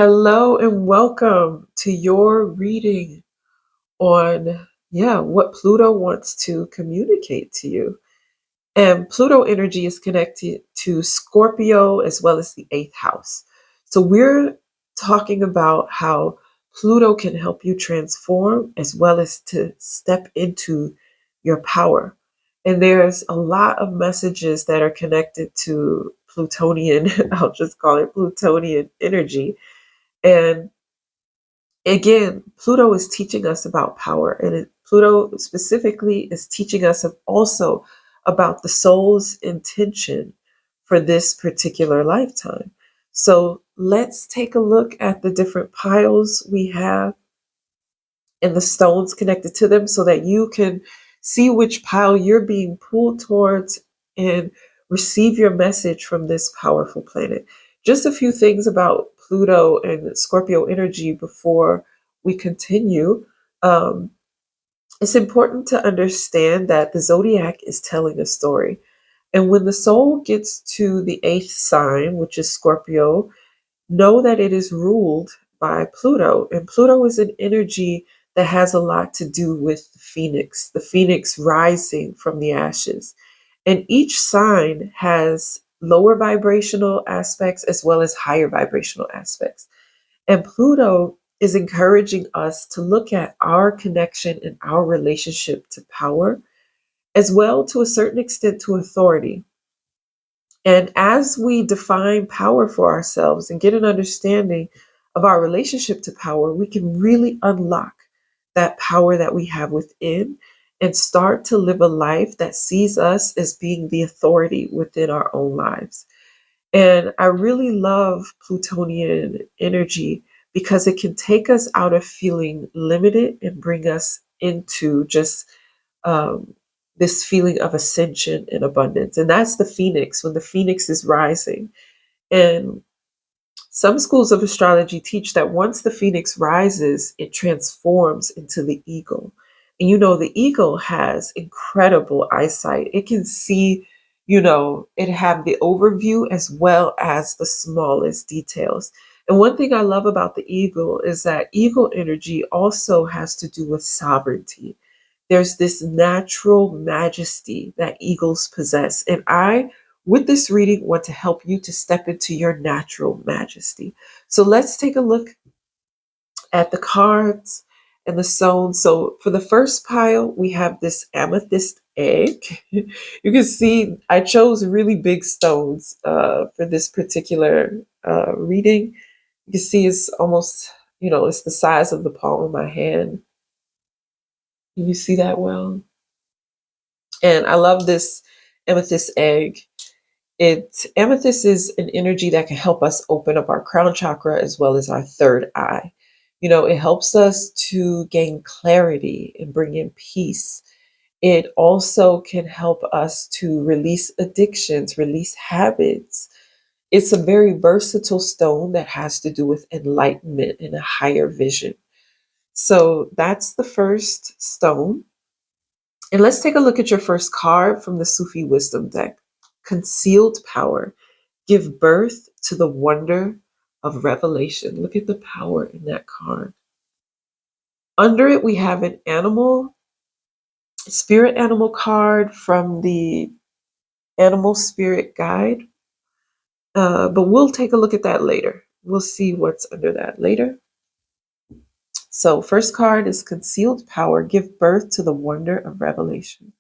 Hello and welcome to your reading on what Pluto wants to communicate to you. And Pluto energy is connected to Scorpio as well as the eighth house. So we're talking about how Pluto can help you transform as well as to step into your power. And there's a lot of messages that are connected to Plutonian, I'll just call it Plutonian energy. And again, Pluto is teaching us about power, and Pluto specifically is teaching us also about the soul's intention for this particular lifetime. So let's take a look at the different piles we have and the stones connected to them so that you can see which pile you're being pulled towards and receive your message from this powerful planet. Just a few things about Pluto and Scorpio energy before we continue. Um, it's important to understand that the zodiac is telling a story. And when the soul gets to the eighth sign, which is Scorpio, know that it is ruled by Pluto. And Pluto is an energy that has a lot to do with the phoenix rising from the ashes. And each sign has lower vibrational aspects as well as higher vibrational aspects. And Pluto is encouraging us to look at our connection and our relationship to power, as well to a certain extent to authority. And as we define power for ourselves and get an understanding of our relationship to power, we can really unlock that power that we have within and start to live a life that sees us as being the authority within our own lives. And I really love Plutonian energy because it can take us out of feeling limited and bring us into just um, this feeling of ascension and abundance. And that's the phoenix, when the phoenix is rising. And some schools of astrology teach that once the phoenix rises, it transforms into the eagle. And the eagle has incredible eyesight. It can see, it have the overview as well as the smallest details. And one thing I love about the eagle is that eagle energy also has to do with sovereignty. There's this natural majesty that eagles possess. And I, with this reading, want to help you to step into your natural majesty. So let's take a look at the cards and the stones. So for the first pile, we have this amethyst egg. You can see I chose really big stones for this particular reading. You can see it's almost, it's the size of the palm of my hand. Can you see that well? And I love this amethyst egg. Amethyst is an energy that can help us open up our crown chakra as well as our third eye. It helps us to gain clarity and bring in peace. It also can help us to release addictions, release habits. It's a very versatile stone that has to do with enlightenment and a higher vision. So that's the first stone. And let's take a look at your first card from the Sufi Wisdom deck. Concealed power. Give birth to the wonder of revelation. Look at the power in that card. Under it, we have an spirit animal card from the Animal Spirit Guide. But we'll take a look at that later. We'll see what's under that later. So, first card is Concealed Power. Give birth to the wonder of revelation.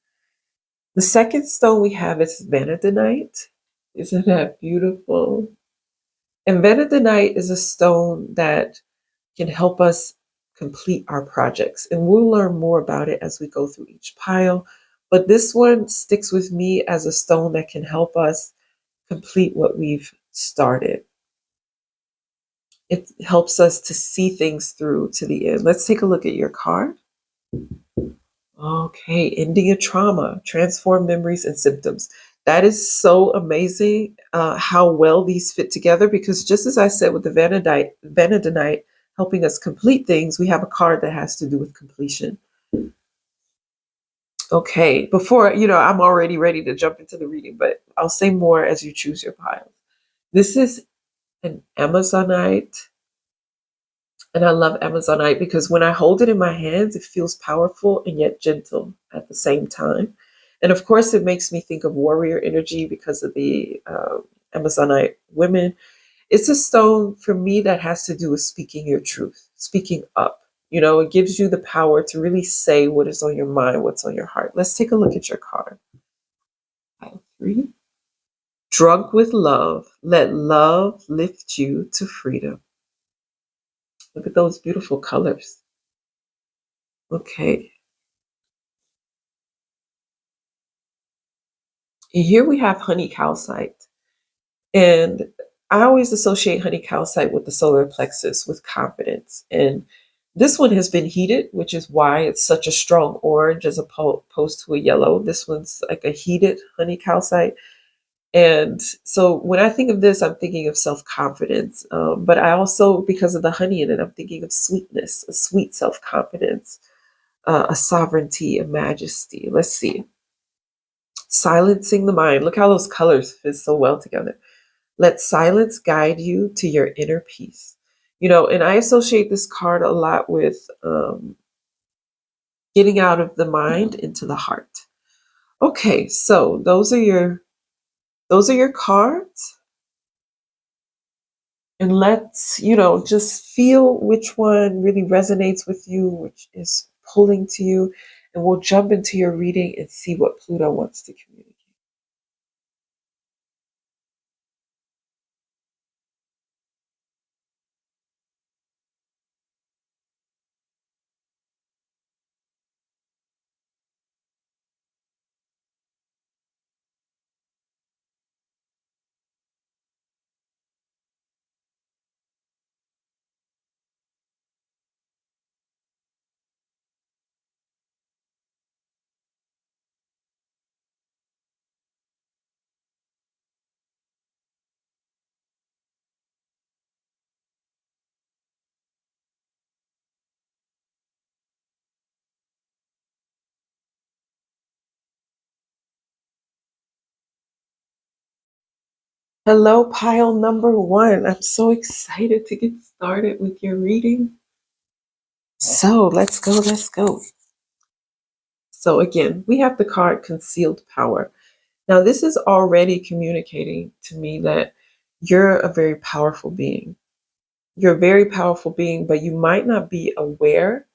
The second stone we have is Vanadinite. Isn't that beautiful? And Vanadinite is a stone that can help us complete our projects. And we'll learn more about it as we go through each pile. But this one sticks with me as a stone that can help us complete what we've started. It helps us to see things through to the end. Let's take a look at your card. Okay, ending a trauma, transform memories and symptoms. That is so amazing how well these fit together, because just as I said with the Vanadinite helping us complete things, we have a card that has to do with completion. Okay, before, I'm already ready to jump into the reading, but I'll say more as you choose your piles. This is an Amazonite. And I love Amazonite because when I hold it in my hands, it feels powerful and yet gentle at the same time. And of course, it makes me think of warrior energy because of the Amazonite women. It's a stone for me that has to do with speaking your truth, speaking up. You know, it gives you the power to really say what is on your mind, what's on your heart. Let's take a look at your card. Pile 3. Drunk with love, let love lift you to freedom. Look at those beautiful colors. Okay. Here we have honey calcite. And I always associate honey calcite with the solar plexus, with confidence. And this one has been heated, which is why it's such a strong orange as opposed to a yellow. This one's like a heated honey calcite. And so when I think of this, I'm thinking of self-confidence. But I also, because of the honey in it, I'm thinking of sweetness, a sweet self-confidence, a sovereignty, a majesty. Let's see. Silencing the mind. Look how those colors fit so well together. Let silence guide you to your inner peace. You know, and I associate this card a lot with getting out of the mind into the heart. Okay, so those are your cards. And let's, just feel which one really resonates with you, which is pulling to you. And we'll jump into your reading and see what Pluto wants to communicate. Hello, pile number 1. I'm so excited to get started with your reading. So let's go, let's go. So again, we have the card Concealed Power. Now, this is already communicating to me that you're a very powerful being. You're a very powerful being, but you might not be aware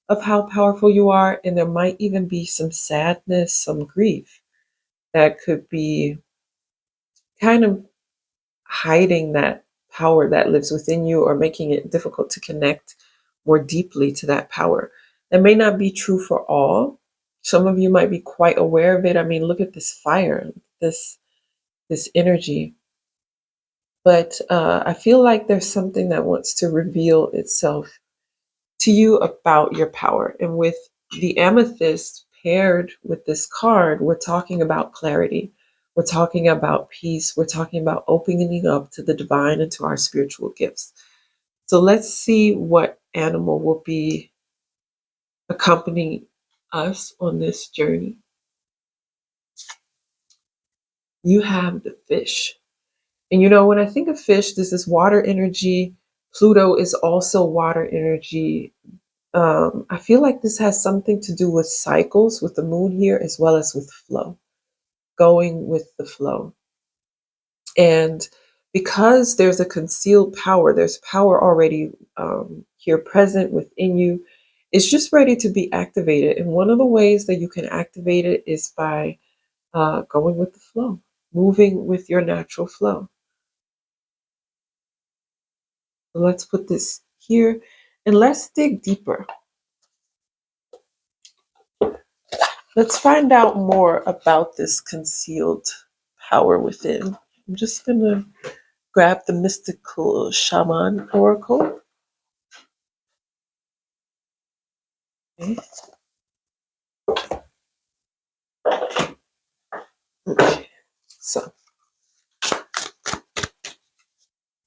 of how powerful you are. And there might even be some sadness, some grief that could be kind of hiding that power that lives within you or making it difficult to connect more deeply to that power. That may not be true for all. Some of you might be quite aware of it. I mean, look at this fire, this energy. But I feel like there's something that wants to reveal itself to you about your power. And with the amethyst paired with this card, we're talking about clarity. We're talking about peace. We're talking about opening up to the divine and to our spiritual gifts. So let's see what animal will be accompanying us on this journey. You have the fish. And when I think of fish, this is water energy. Pluto is also water energy. I feel like this has something to do with cycles, with the moon here, as well as with flow, going with the flow. And because there's a concealed power, there's power already here present within you. It's just ready to be activated. And one of the ways that you can activate it is by going with the flow, moving with your natural flow. So let's put this here and let's dig deeper. Let's find out more about this concealed power within. I'm just going to grab the mystical shaman oracle. Okay. Okay. So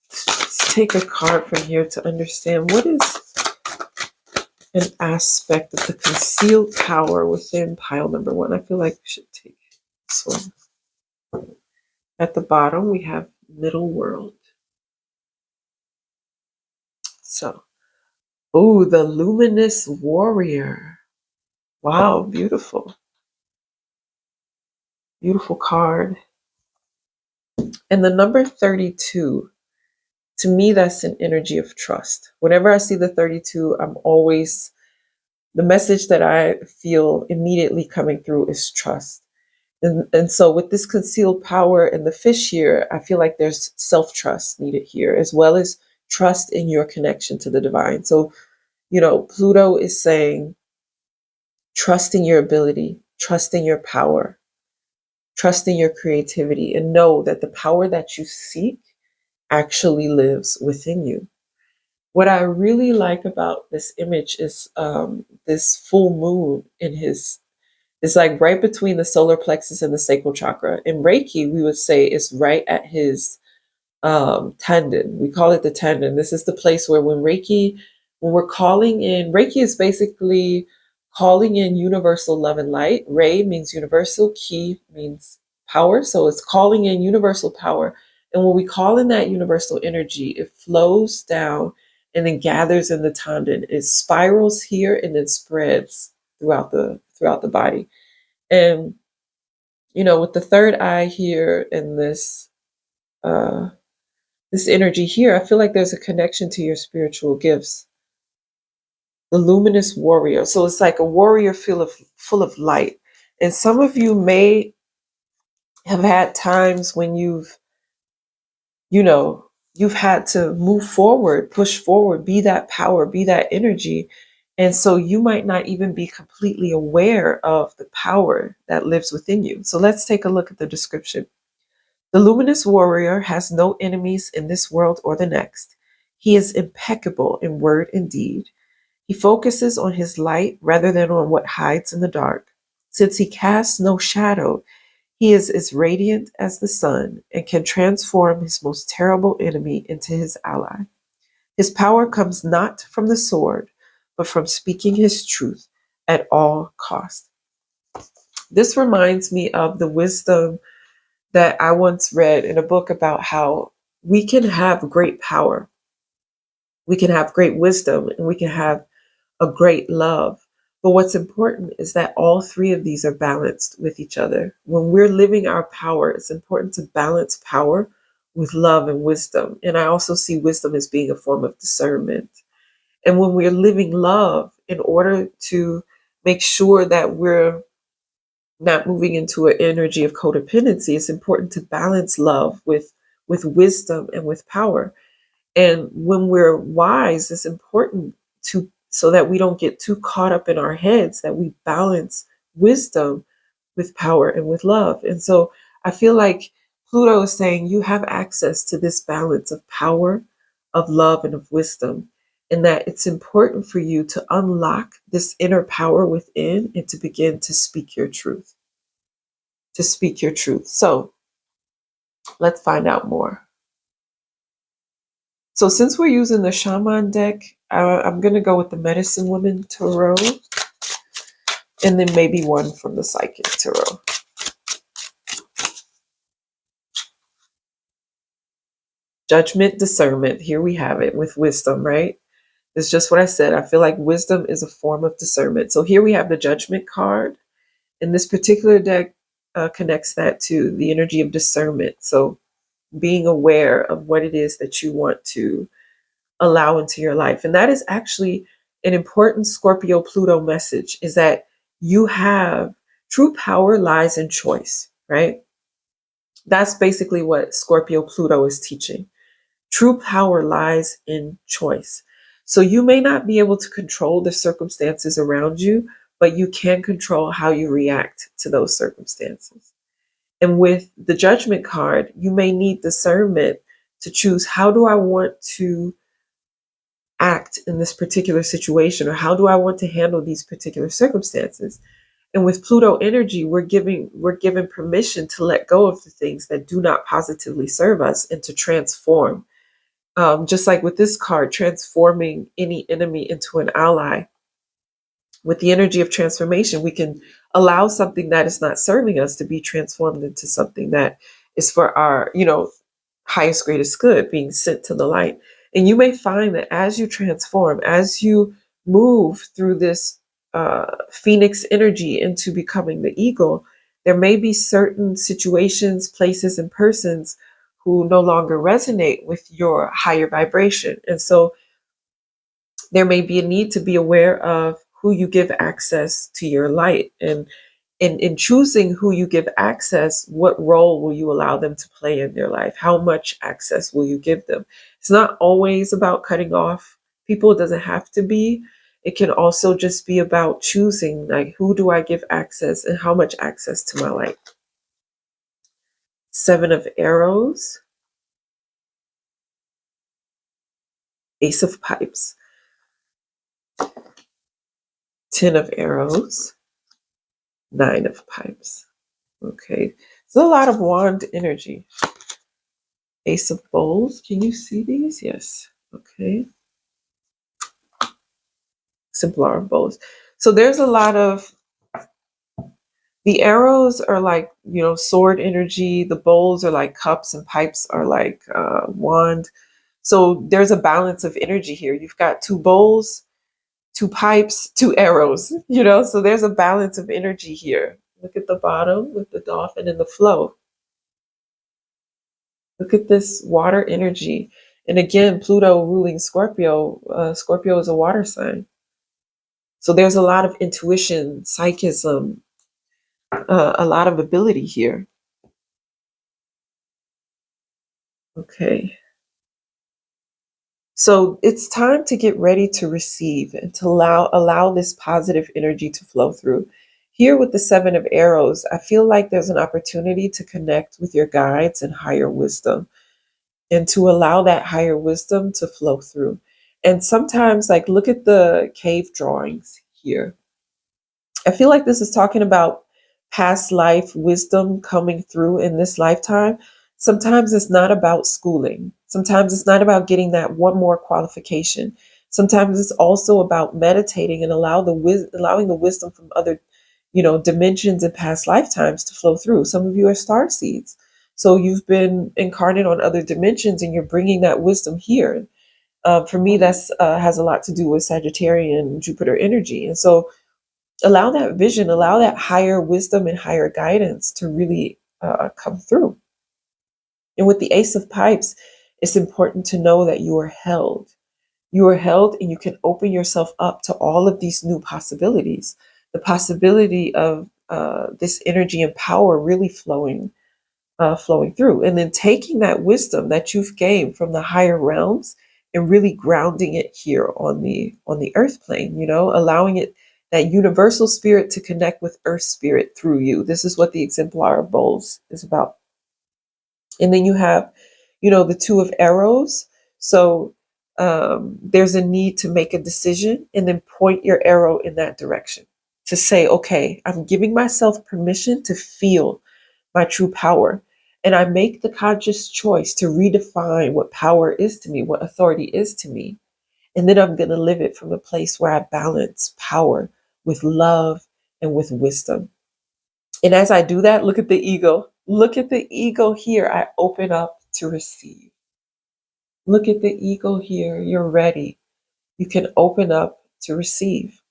let's take a card from here to understand what is an aspect of the concealed power within pile number 1. I feel like we should take this one. At the bottom, we have middle world. So Oh, the luminous warrior. Wow, beautiful. Beautiful card. And the number 32, to me, that's an energy of trust. Whenever I see the 32, the message that I feel immediately coming through is trust. And so with this concealed power and the fish here, I feel like there's self-trust needed here, as well as trust in your connection to the divine. So, Pluto is saying, trust in your ability, trust in your power, trust in your creativity, and know that the power that you seek actually lives within you. What I really like about this image is this full moon it's like right between the solar plexus and the sacral chakra. In Reiki, we would say it's right at his tendon. We call it the tendon. This is the place where when we're calling in, Reiki is basically calling in universal love and light. Rei means universal, Ki means power. So it's calling in universal power. And when we call in that universal energy, it flows down and then gathers in the tendon. It spirals here and then spreads throughout the body. And with the third eye here and uh, this energy here, I feel like there's a connection to your spiritual gifts. The luminous warrior. So it's like a warrior full of light. And some of you may have had times when you know, you've had to move forward, push forward, be that power, be that energy. And so you might not even be completely aware of the power that lives within you. So let's take a look at the description. The luminous warrior has no enemies in this world or the next. He is impeccable in word and deed. He focuses on his light rather than on what hides in the dark. Since he casts no shadow, he is as radiant as the sun and can transform his most terrible enemy into his ally. His power comes not from the sword, but from speaking his truth at all cost. This reminds me of the wisdom that I once read in a book about how we can have great power, we can have great wisdom, and we can have a great love. But what's important is that all three of these are balanced with each other. When we're living our power, it's important to balance power with love and wisdom. And I also see wisdom as being a form of discernment. And when we're living love, in order to make sure that we're not moving into an energy of codependency, it's important to balance love with wisdom and with power. And when we're wise, it's important to so that we don't get too caught up in our heads, that we balance wisdom with power and with love. And so I feel like Pluto is saying you have access to this balance of power, of love, and of wisdom, and that it's important for you to unlock this inner power within and to begin to speak your truth. To speak your truth. So let's find out more. So since we're using the Shaman deck, I'm going to go with the Medicine Woman Tarot, and then maybe one from the Psychic Tarot. Judgment, discernment. Here we have it with wisdom, right? It's just what I said. I feel like wisdom is a form of discernment. So here we have the Judgment card, and this particular deck connects that to the energy of discernment. So being aware of what it is that you want to allow into your life. And that is actually an important Scorpio Pluto message, is that you have true power lies in choice, right? That's basically what Scorpio Pluto is teaching. True power lies in choice. So you may not be able to control the circumstances around you, but you can control how you react to those circumstances. And with the Judgment card, you may need discernment to choose, how do I want to act in this particular situation, or how do I want to handle these particular circumstances? And with Pluto energy, we're given permission to let go of the things that do not positively serve us and to transform. Just like with this card, transforming any enemy into an ally. With the energy of transformation, we can allow something that is not serving us to be transformed into something that is for our, highest, greatest good, being sent to the light. And you may find that as you transform, as you move through this phoenix energy into becoming the eagle, there may be certain situations, places, and persons who no longer resonate with your higher vibration. And so there may be a need to be aware of who you give access to your light. And in choosing who you give access, what role will you allow them to play in their life? How much access will you give them? It's not always about cutting off people. It doesn't have to be. It can also just be about choosing, like, who do I give access and how much access to my life? Seven of Arrows, Ace of Pipes, Ten of Arrows, Nine of Pipes. Okay, there's a lot of wand energy. Ace of Bowls. Can you see these? Yes. Okay. Simpler of Bowls. So there's a lot of, the arrows are like, sword energy. The bowls are like cups, and pipes are like wand. So there's a balance of energy here. You've got two bowls, two pipes, two arrows, so there's a balance of energy here. Look at the bottom with the dolphin and the flow. Look at this water energy. And again, Pluto ruling Scorpio. Scorpio is a water sign. So there's a lot of intuition, psychism, a lot of ability here. Okay. So it's time to get ready to receive and to allow this positive energy to flow through. Here with the Seven of Arrows, I feel like there's an opportunity to connect with your guides and higher wisdom, and to allow that higher wisdom to flow through. And sometimes, like, look at the cave drawings here. I feel like this is talking about past life wisdom coming through in this lifetime. Sometimes it's not about schooling. Sometimes it's not about getting that one more qualification. Sometimes it's also about meditating and allowing the wisdom from other, dimensions and past lifetimes to flow through. Some of you are star seeds. So you've been incarnate on other dimensions and you're bringing that wisdom here. For me, that's has a lot to do with Sagittarian Jupiter energy. And so allow that vision, allow that higher wisdom and higher guidance to really come through. And with the Ace of Pipes, it's important to know that you are held. You are held, and you can open yourself up to all of these new possibilities. The possibility of this energy and power really flowing through, and then taking that wisdom that you've gained from the higher realms and really grounding it here on the earth plane, allowing it, that universal spirit, to connect with earth spirit through you. This is what the exemplar of bowls is about. And then you have, the Two of Arrows. So there's a need to make a decision and then point your arrow in that direction, to say, okay, I'm giving myself permission to feel my true power. And I make the conscious choice to redefine what power is to me, what authority is to me. And then I'm going to live it from a place where I balance power with love and with wisdom. And as I do that, look at the ego. Look at the ego here. I open up to receive. Look at the ego here. You're ready. You can open up to receive.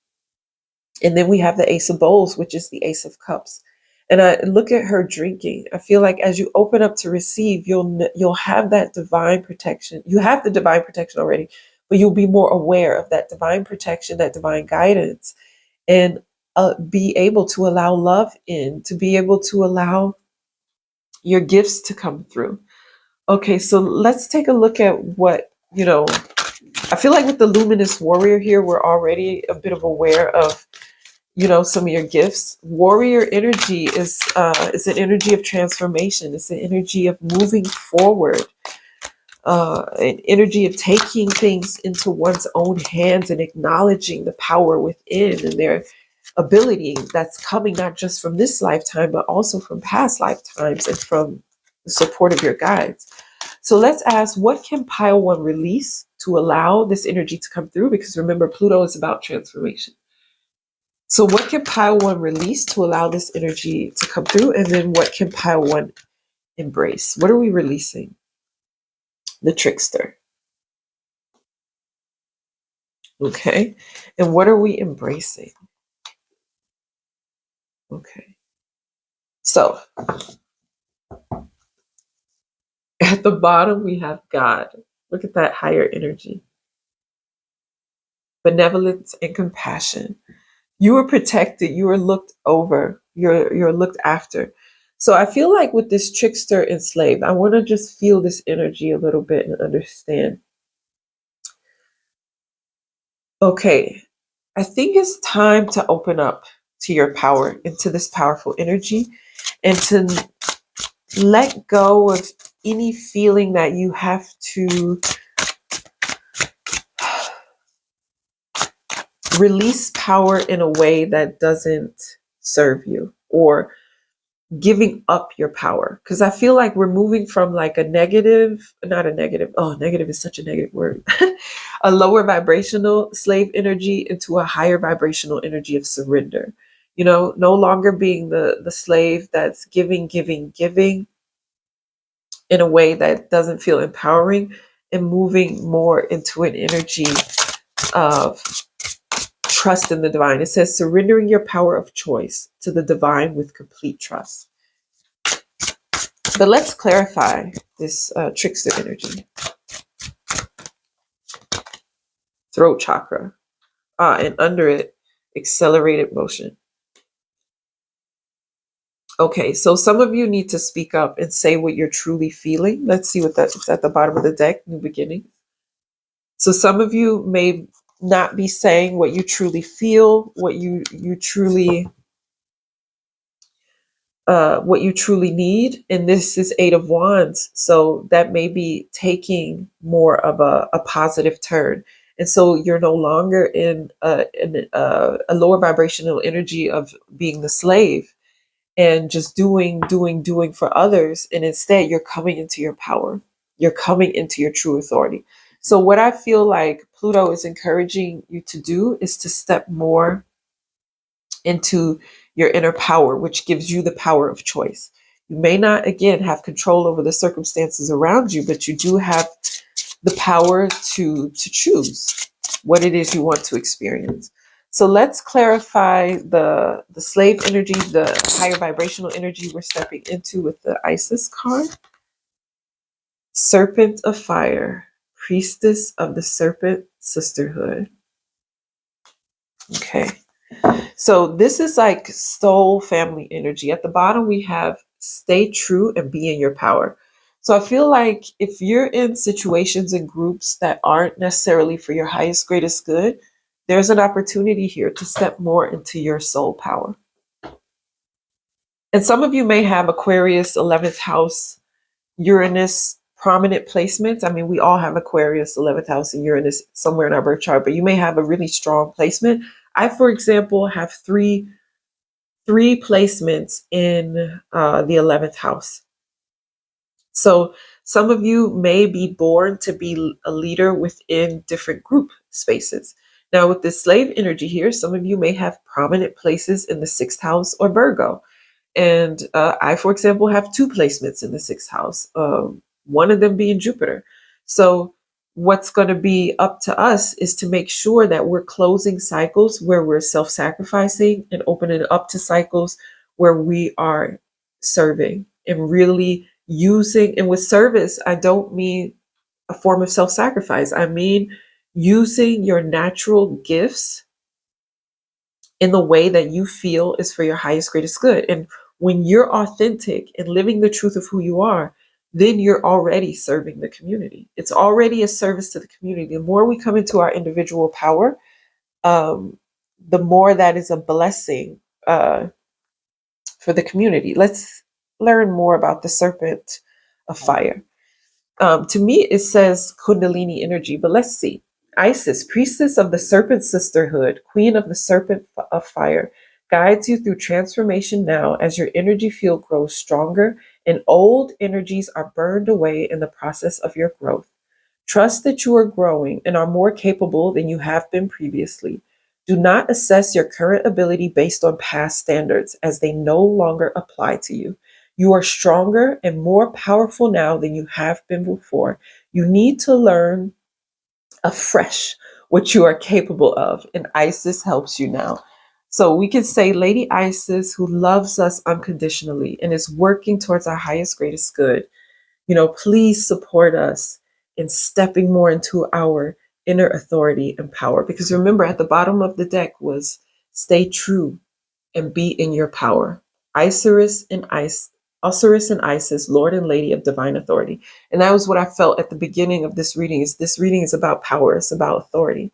And then we have the Ace of Bowls, which is the Ace of Cups. And I look at her drinking. I feel like as you open up to receive, you'll have that divine protection. You have the divine protection already, but you'll be more aware of that divine protection, that divine guidance, and be able to allow love in, to be able to allow your gifts to come through. Okay, so let's take a look at what, I feel like with the Luminous Warrior here, we're already a bit of aware of, some of your gifts. Warrior energy is an energy of transformation. It's an energy of moving forward, an energy of taking things into one's own hands and acknowledging the power within and their ability that's coming not just from this lifetime, but also from past lifetimes and from the support of your guides. So let's ask, what can pile one release to allow this energy to come through? Because remember, Pluto is about transformation. So what can pile one release to allow this energy to come through? And then what can pile one embrace? What are we releasing? The Trickster. Okay. And what are we embracing? Okay. So at the bottom, we have God. Look at that higher energy, benevolence and compassion. You are protected. You are looked over. You're looked after. So I feel like with this trickster enslaved, I want to just feel this energy a little bit and understand. Okay, I think it's time to open up to your power, into this powerful energy, and to let go of any feeling that you have to release power in a way that doesn't serve you, or giving up your power. Because I feel like we're moving from like a negative, not a negative, oh, negative is such a negative word, a lower vibrational slave energy into a higher vibrational energy of surrender. You know, no longer being the slave that's giving in a way that doesn't feel empowering, and moving more into an energy of trust in the divine. It says surrendering your power of choice to the divine with complete trust. But let's clarify this trickster energy. Throat chakra. And under it, accelerated motion. Okay, so some of you need to speak up and say what you're truly feeling. Let's see what that's at the bottom of the deck, new beginning. So some of you may not be saying what you truly feel, what you truly what you truly need. And this is Eight of Wands. So that may be taking more of a positive turn. And so you're no longer in a lower vibrational energy of being the slave and just doing for others. And instead, you're coming into your power. You're coming into your true authority. So what I feel like Pluto is encouraging you to do is to step more into your inner power, which gives you the power of choice. You may not, again, have control over the circumstances around you, but you do have the power to choose what it is you want to experience. So let's clarify the slave energy, the higher vibrational energy we're stepping into with the Isis card. Serpent of fire, priestess of the serpent sisterhood. Okay. So this is like soul family energy. At the bottom, we have stay true and be in your power. So I feel like if you're in situations and groups that aren't necessarily for your highest, greatest good, there's an opportunity here to step more into your soul power. And some of you may have Aquarius, 11th house, Uranus, prominent placements. I mean, we all have Aquarius, 11th house, and Uranus somewhere in our birth chart, but you may have a really strong placement. I, for example, have three placements in the 11th house. So some of you may be born to be a leader within different group spaces. Now, with this slave energy here, some of you may have prominent places in the 6th house or Virgo. And I, for example, have two placements in the 6th house, one of them being Jupiter. So what's going to be up to us is to make sure that we're closing cycles where we're self-sacrificing and opening up to cycles where we are serving and really using. And with service, I don't mean a form of self-sacrifice. I mean using your natural gifts in the way that you feel is for your highest, greatest good. And when you're authentic and living the truth of who you are, then you're already serving the community. It's already a service to the community. The more we come into our individual power, the more that is a blessing for the community. Let's learn more about the serpent of fire. To me, it says Kundalini energy, but let's see. Isis, priestess of the serpent sisterhood, queen of the serpent of fire, guides you through transformation now as your energy field grows stronger and old energies are burned away in the process of your growth. Trust that you are growing and are more capable than you have been previously. Do not assess your current ability based on past standards, as they no longer apply to you. You are stronger and more powerful now than you have been before. You need to learn afresh what you are capable of. And Isis helps you now. So we can say Lady Isis, who loves us unconditionally and is working towards our highest, greatest good, please support us in stepping more into our inner authority and power. Because remember, at the bottom of the deck was stay true and be in your power. Osiris and Isis, Lord and Lady of Divine Authority. And that was what I felt at the beginning of this reading. Is this reading is about power, it's about authority.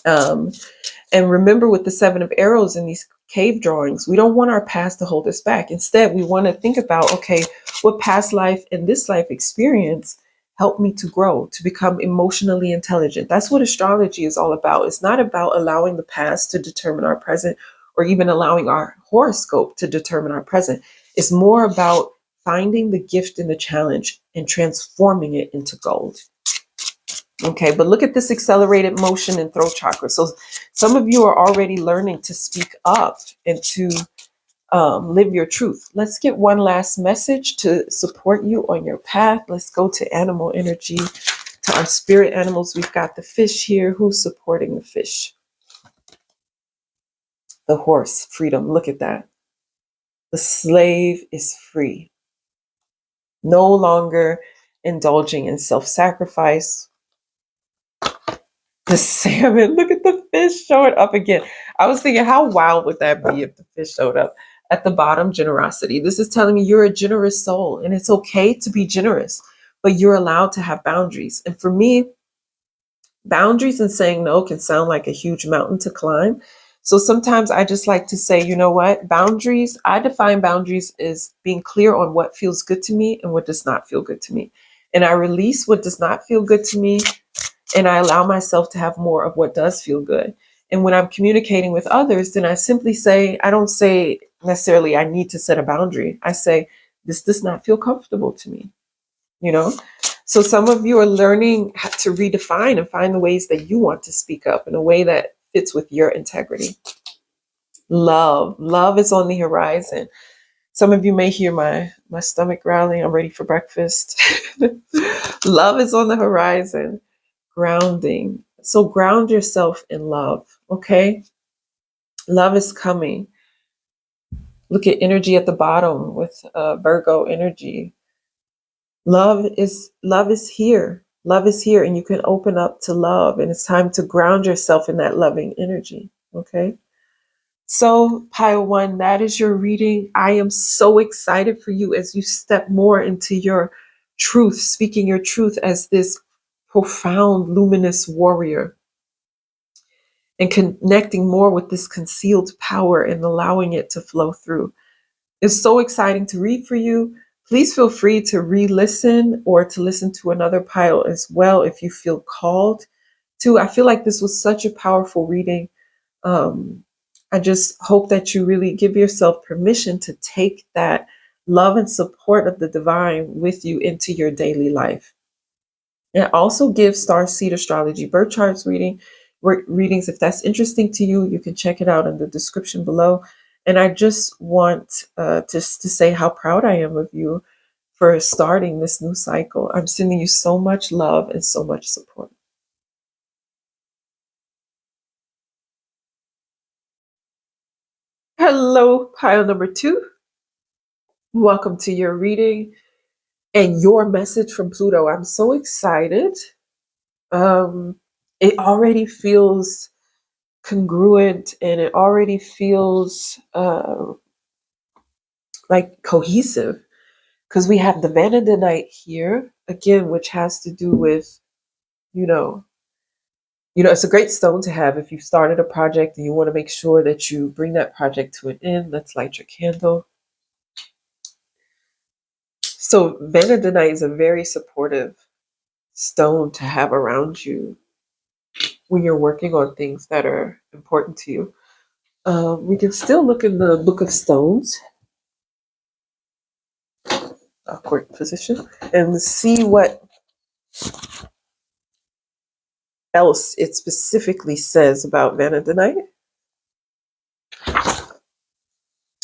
And remember, with the Seven of Arrows in these cave drawings, we don't want our past to hold us back. Instead, we want to think about, okay, what past life and this life experience helped me to grow, to become emotionally intelligent. That's what astrology is all about. It's not about allowing the past to determine our present or even allowing our horoscope to determine our present. It's more about finding the gift in the challenge and transforming it into gold. Okay, but look at this accelerated motion in throat chakra. So some of you are already learning to speak up and to live your truth. Let's get one last message to support you on your path. Let's go to animal energy, to our spirit animals. We've got the fish here. Who's supporting the fish? The horse, freedom. Look at that. The slave is free. No longer indulging in self-sacrifice. The salmon, look at the fish showing up again. I was thinking, how wild would that be if the fish showed up? At the bottom, generosity. This is telling me you're a generous soul, and it's okay to be generous, but you're allowed to have boundaries. And for me, boundaries and saying no can sound like a huge mountain to climb. So sometimes I just like to say, you know what? Boundaries, I define boundaries as being clear on what feels good to me and what does not feel good to me. And I release what does not feel good to me, and I allow myself to have more of what does feel good. And when I'm communicating with others, then I simply say, I don't say necessarily I need to set a boundary. I say, this does not feel comfortable to me, you know? So some of you are learning how to redefine and find the ways that you want to speak up in a way that fits with your integrity. Love is on the horizon. Some of you may hear my stomach growling. I'm ready for breakfast. Love is on the horizon. Grounding. So ground yourself in love, okay? Love is coming. Look at energy at the bottom with Virgo energy. Love is here. Love is here, and you can open up to love, and it's time to ground yourself in that loving energy, okay? So, pile one, that is your reading. I am so excited for you as you step more into your truth, speaking your truth as this profound, luminous warrior, and connecting more with this concealed power and allowing it to flow through. It's so exciting to read for you. Please feel free to re-listen or to listen to another pile as well if you feel called to. I feel like this was such a powerful reading. I just hope that you really give yourself permission to take that love and support of the divine with you into your daily life. And also give Starseed Astrology Birth Charts readings. If that's interesting to you, you can check it out in the description below. And I just want just to say how proud I am of you for starting this new cycle. I'm sending you so much love and so much support. Hello, pile number 2. Welcome to your reading and your message from Pluto. I'm so excited. It already feels congruent, and it already feels like cohesive, because we have the Vanadinite here again, which has to do with, you know, it's a great stone to have if you've started a project and you want to make sure that you bring that project to an end. Let's light your candle. So Vanadinite is a very supportive stone to have around you when you're working on things that are important to you. We can still look in the Book of Stones, awkward position, and see what else it specifically says about Vanadinite.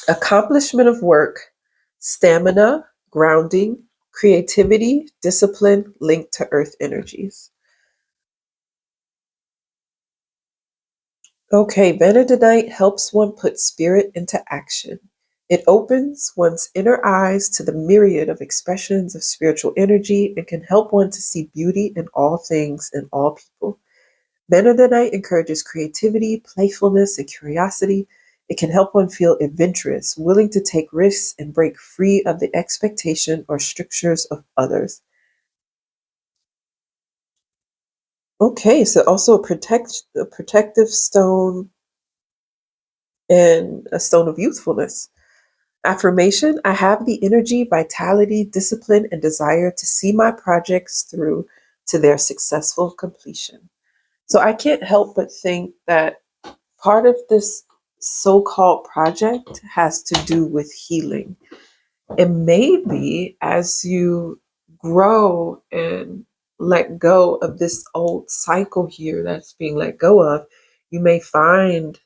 Accomplishment of work, stamina, grounding, creativity, discipline linked to earth energies. Okay, Benedictite helps one put spirit into action. It opens one's inner eyes to the myriad of expressions of spiritual energy and can help one to see beauty in all things and all people. Benedictite encourages creativity, playfulness, and curiosity. It can help one feel adventurous, willing to take risks and break free of the expectation or strictures of others. Okay, so also a protective stone and a stone of youthfulness. Affirmation: I have the energy, vitality, discipline, and desire to see my projects through to their successful completion. So I can't help but think that part of this so called project has to do with healing. And maybe as you grow and let go of this old cycle here that's being let go of, you may find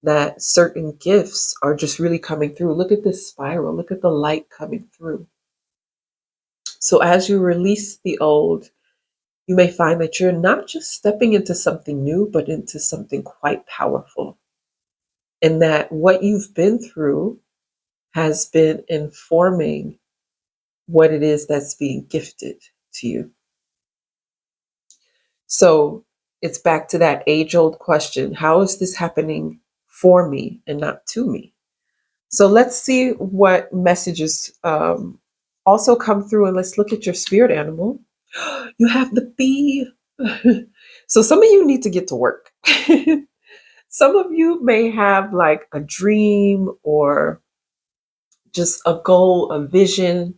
that certain gifts are just really coming through. Look at this spiral, look at the light coming through. So as you release the old, you may find that you're not just stepping into something new, but into something quite powerful. And that what you've been through has been informing what it is that's being gifted to you. So it's back to that age old question: how is this happening for me and not to me? So let's see what messages also come through, and let's look at your spirit animal. You have the bee. So some of you need to get to work. Some of you may have like a dream or just a goal, a vision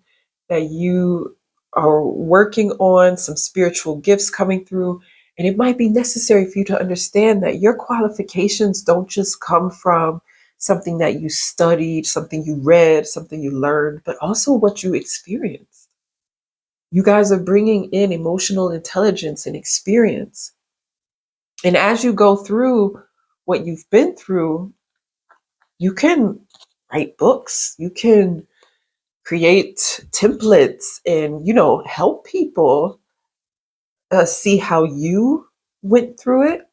that you are working on, some spiritual gifts coming through. And it might be necessary for you to understand that your qualifications don't just come from something that you studied, something you read, something you learned, but also what you experienced. You guys are bringing in emotional intelligence and experience. And as you go through what you've been through, you can write books, you can create templates, and help people see how you went through it,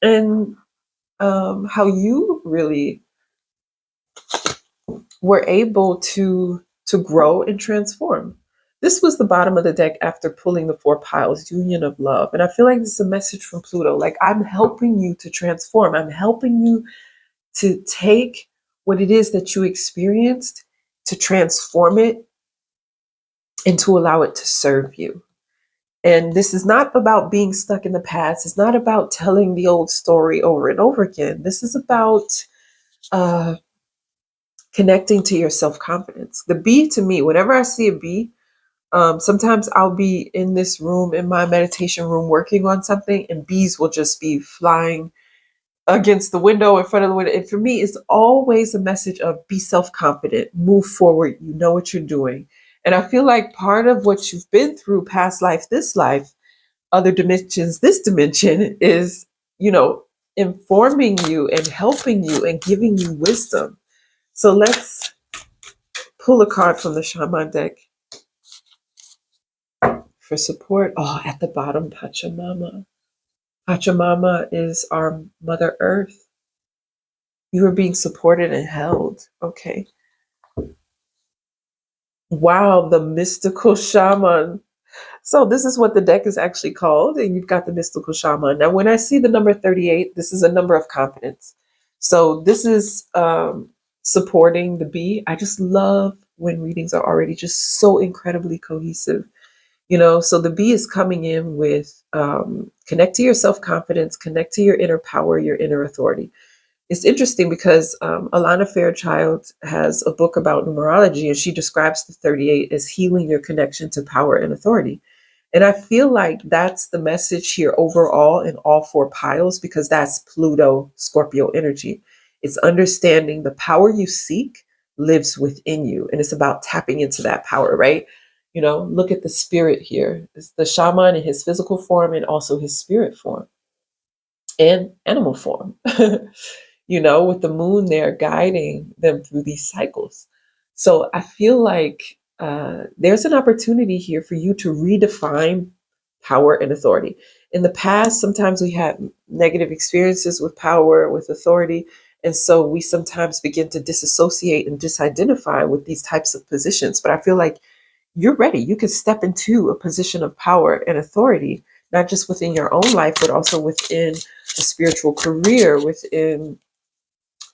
and how you really were able to grow and transform. This was the bottom of the deck after pulling the four piles, union of love. And I feel like this is a message from Pluto. Like, I'm helping you to transform. I'm helping you to take what it is that you experienced, to transform it, and to allow it to serve you. And this is not about being stuck in the past. It's not about telling the old story over and over again. This is about uh, connecting to your self confidence. The bee, to me, whenever I see a bee, sometimes I'll be in this room, in my meditation room, working on something, and bees will just be flying against the window, in front of the window. And for me, it's always a message of be self confident, move forward, you know what you're doing. And I feel like part of what you've been through, past life, this life, other dimensions, this dimension, is, informing you and helping you and giving you wisdom. So let's pull a card from the Shaman deck for support. Oh, at the bottom, Pachamama. Pachamama is our Mother Earth. You are being supported and held. Okay. Wow, the mystical shaman. So this is what the deck is actually called, and you've got the mystical shaman. Now, when I see the number 38, this is a number of confidence. So this is supporting the bee. I just love when readings are already just so incredibly cohesive. So the bee is coming in with connect to your self-confidence, connect to your inner power, your inner authority. It's interesting because Alana Fairchild has a book about numerology, and she describes the 38 as healing your connection to power and authority. And I feel like that's the message here overall in all four piles, because that's Pluto Scorpio energy. It's understanding the power you seek lives within you. And it's about tapping into that power, right? Look at the spirit here. It's the shaman in his physical form and also his spirit form and animal form. With the moon there guiding them through these cycles. So I feel like there's an opportunity here for you to redefine power and authority. In the past, sometimes we had negative experiences with power, with authority. And so we sometimes begin to disassociate and disidentify with these types of positions. But I feel like you're ready. You can step into a position of power and authority, not just within your own life, but also within a spiritual career, within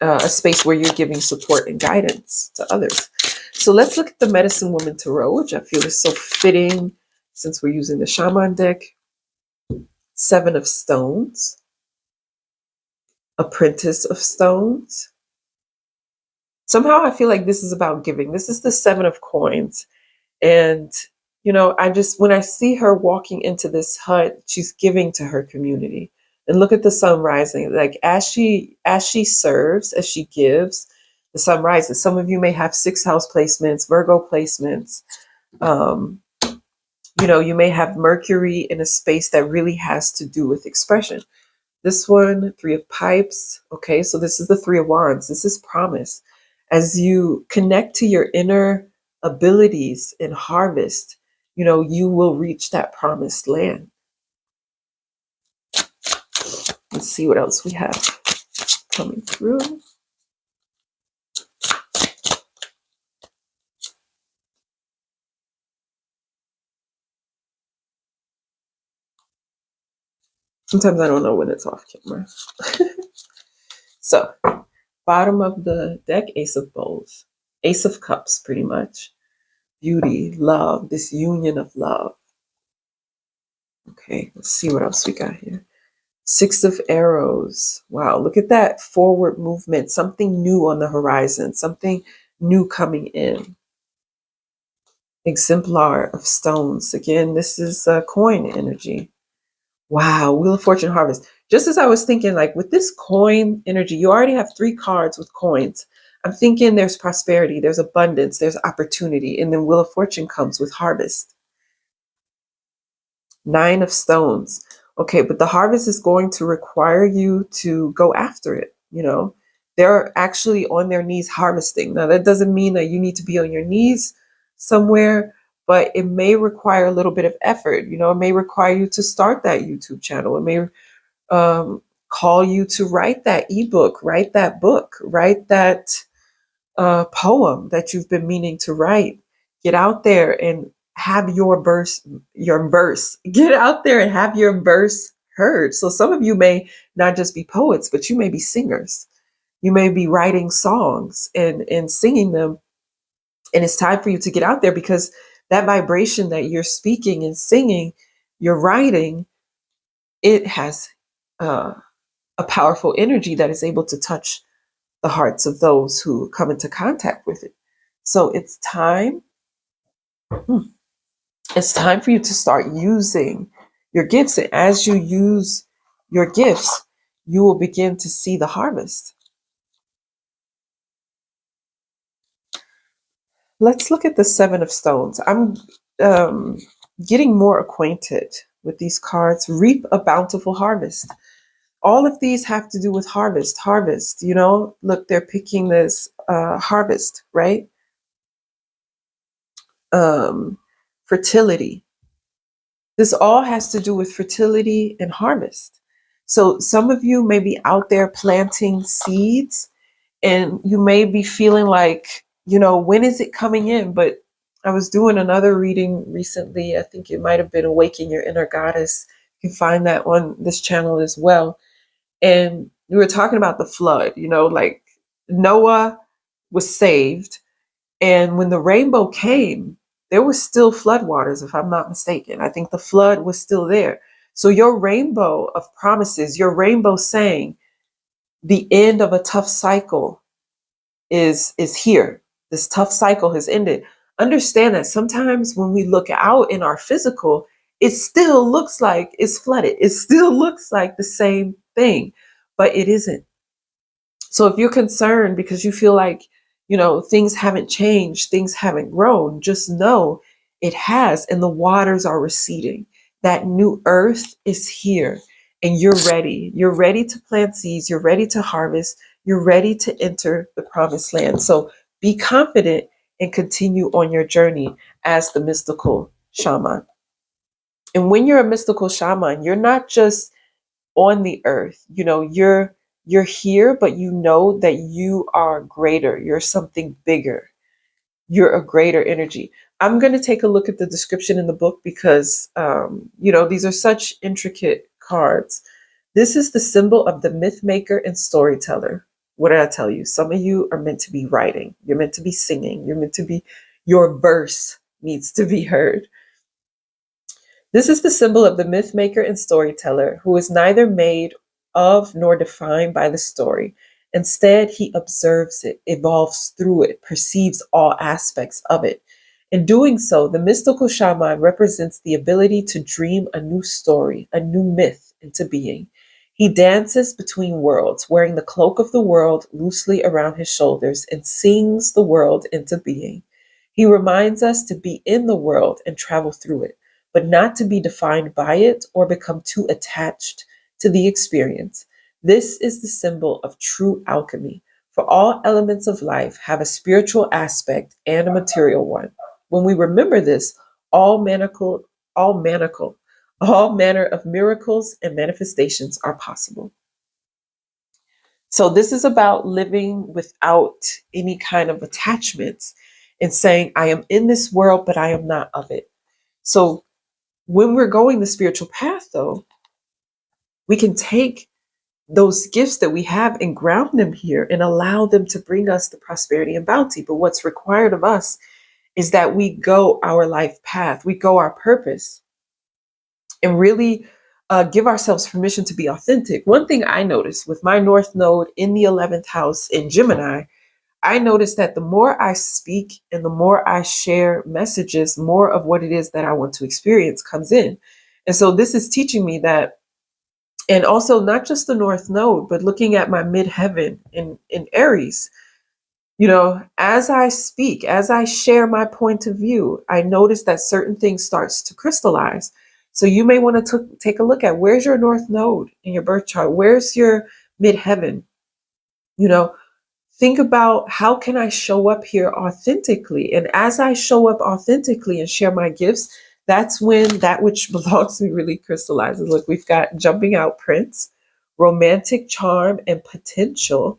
a space where you're giving support and guidance to others. So let's look at the Medicine Woman Tarot, which I feel is so fitting since we're using the Shaman deck. Seven of Stones, Apprentice of Stones. Somehow I feel like this is about giving. This is the Seven of Coins. And, when I see her walking into this hut, she's giving to her community. And look at the sun rising. Like as she serves, as she gives, the sun rises. Some of you may have 6th house placements, Virgo placements. You may have Mercury in a space that really has to do with expression. This one, 3 of Pipes. Okay, so this is the 3 of Wands. This is promise. As you connect to your inner abilities and harvest, you will reach that promised land. Let's see what else we have coming through. Sometimes I don't know when it's off camera. So, bottom of the deck, Ace of Bowls, Ace of Cups, pretty much. Beauty, love, this union of love. Okay, let's see what else we got here. 6 of Arrows. Wow, look at that forward movement. Something new on the horizon. Something new coming in. Exemplar of Stones. Again, this is coin energy. Wow, Wheel of Fortune Harvest. Just as I was thinking, like with this coin energy, you already have 3 cards with coins. I'm thinking there's prosperity, there's abundance, there's opportunity, and then Wheel of Fortune comes with harvest. 9 of Stones. Okay, but the harvest is going to require you to go after it. They're actually on their knees harvesting. Now, that doesn't mean that you need to be on your knees somewhere, but it may require a little bit of effort. It may require you to start that YouTube channel. It may call you to write that ebook, write that book, write that poem that you've been meaning to write. Get out there and have your verse, get out there and have your verse heard. So some of you may not just be poets, but you may be singers. You may be writing songs and singing them. And it's time for you to get out there because that vibration that you're speaking and singing, you're writing, it has a powerful energy that is able to touch the hearts of those who come into contact with it. So it's time. It's time for you to start using your gifts. And as you use your gifts, you will begin to see the harvest. Let's look at the 7 of Stones. I'm getting more acquainted with these cards. Reap a bountiful harvest. All of these have to do with harvest. Look, they're picking this harvest, right? Fertility. This all has to do with fertility and harvest. So some of you may be out there planting seeds and you may be feeling like, when is it coming in? But I was doing another reading recently. I think it might have been Awaken Your Inner Goddess. You can find that on this channel as well. And we were talking about the flood, like Noah was saved. And when the rainbow came, there was still floodwaters, if I'm not mistaken. I think the flood was still there. So your rainbow of promises, your rainbow saying the end of a tough cycle is here. This tough cycle has ended. Understand that sometimes when we look out in our physical, it still looks like it's flooded. It still looks like the same thing, but it isn't. So if you're concerned because you feel like, things haven't changed, things haven't grown, just know it has, and the waters are receding. That new earth is here and you're ready. You're ready to plant seeds. You're ready to harvest. You're ready to enter the promised land. So be confident and continue on your journey as the mystical shaman. And when you're a mystical shaman, you're not just on the earth. You're here, but you know that you are greater. You're something bigger. You're a greater energy. I'm going to take a look at the description in the book because, these are such intricate cards. This is the symbol of the myth maker and storyteller. What did I tell you? Some of you are meant to be writing. You're meant to be singing. Your verse needs to be heard. This is the symbol of the myth maker and storyteller who is neither made of nor defined by the story. Instead, he observes it, evolves through it, perceives all aspects of it. In doing so, the mystical shaman represents the ability to dream a new story, a new myth into being. He dances between worlds, wearing the cloak of the world loosely around his shoulders, and sings the world into being. He reminds us to be in the world and travel through it, but not to be defined by it or become too attached to the experience. This is the symbol of true alchemy, for all elements of life have a spiritual aspect and a material one. When we remember this, all manacle, all manner of miracles and manifestations are possible. So this is about living without any kind of attachments and saying, I am in this world, but I am not of it. So when we're going the spiritual path, though, we can take those gifts that we have and ground them here and allow them to bring us the prosperity and bounty. But what's required of us is that we go our life path, we go our purpose, and really give ourselves permission to be authentic. One thing I noticed with my North Node in the 11th house in Gemini, I noticed that the more I speak and the more I share messages, more of what it is that I want to experience comes in. And so this is teaching me that, and also not just the North Node, but looking at my midheaven in Aries, as I speak, as I share my point of view, I notice that certain things starts to crystallize. So you may want to take a look at, where's your North Node in your birth chart? Where's your midheaven? You know, think about, how can I show up here authentically? And as I show up authentically and share my gifts, that's when that which belongs to me really crystallizes. Look, we've got jumping out prince, romantic charm, and potential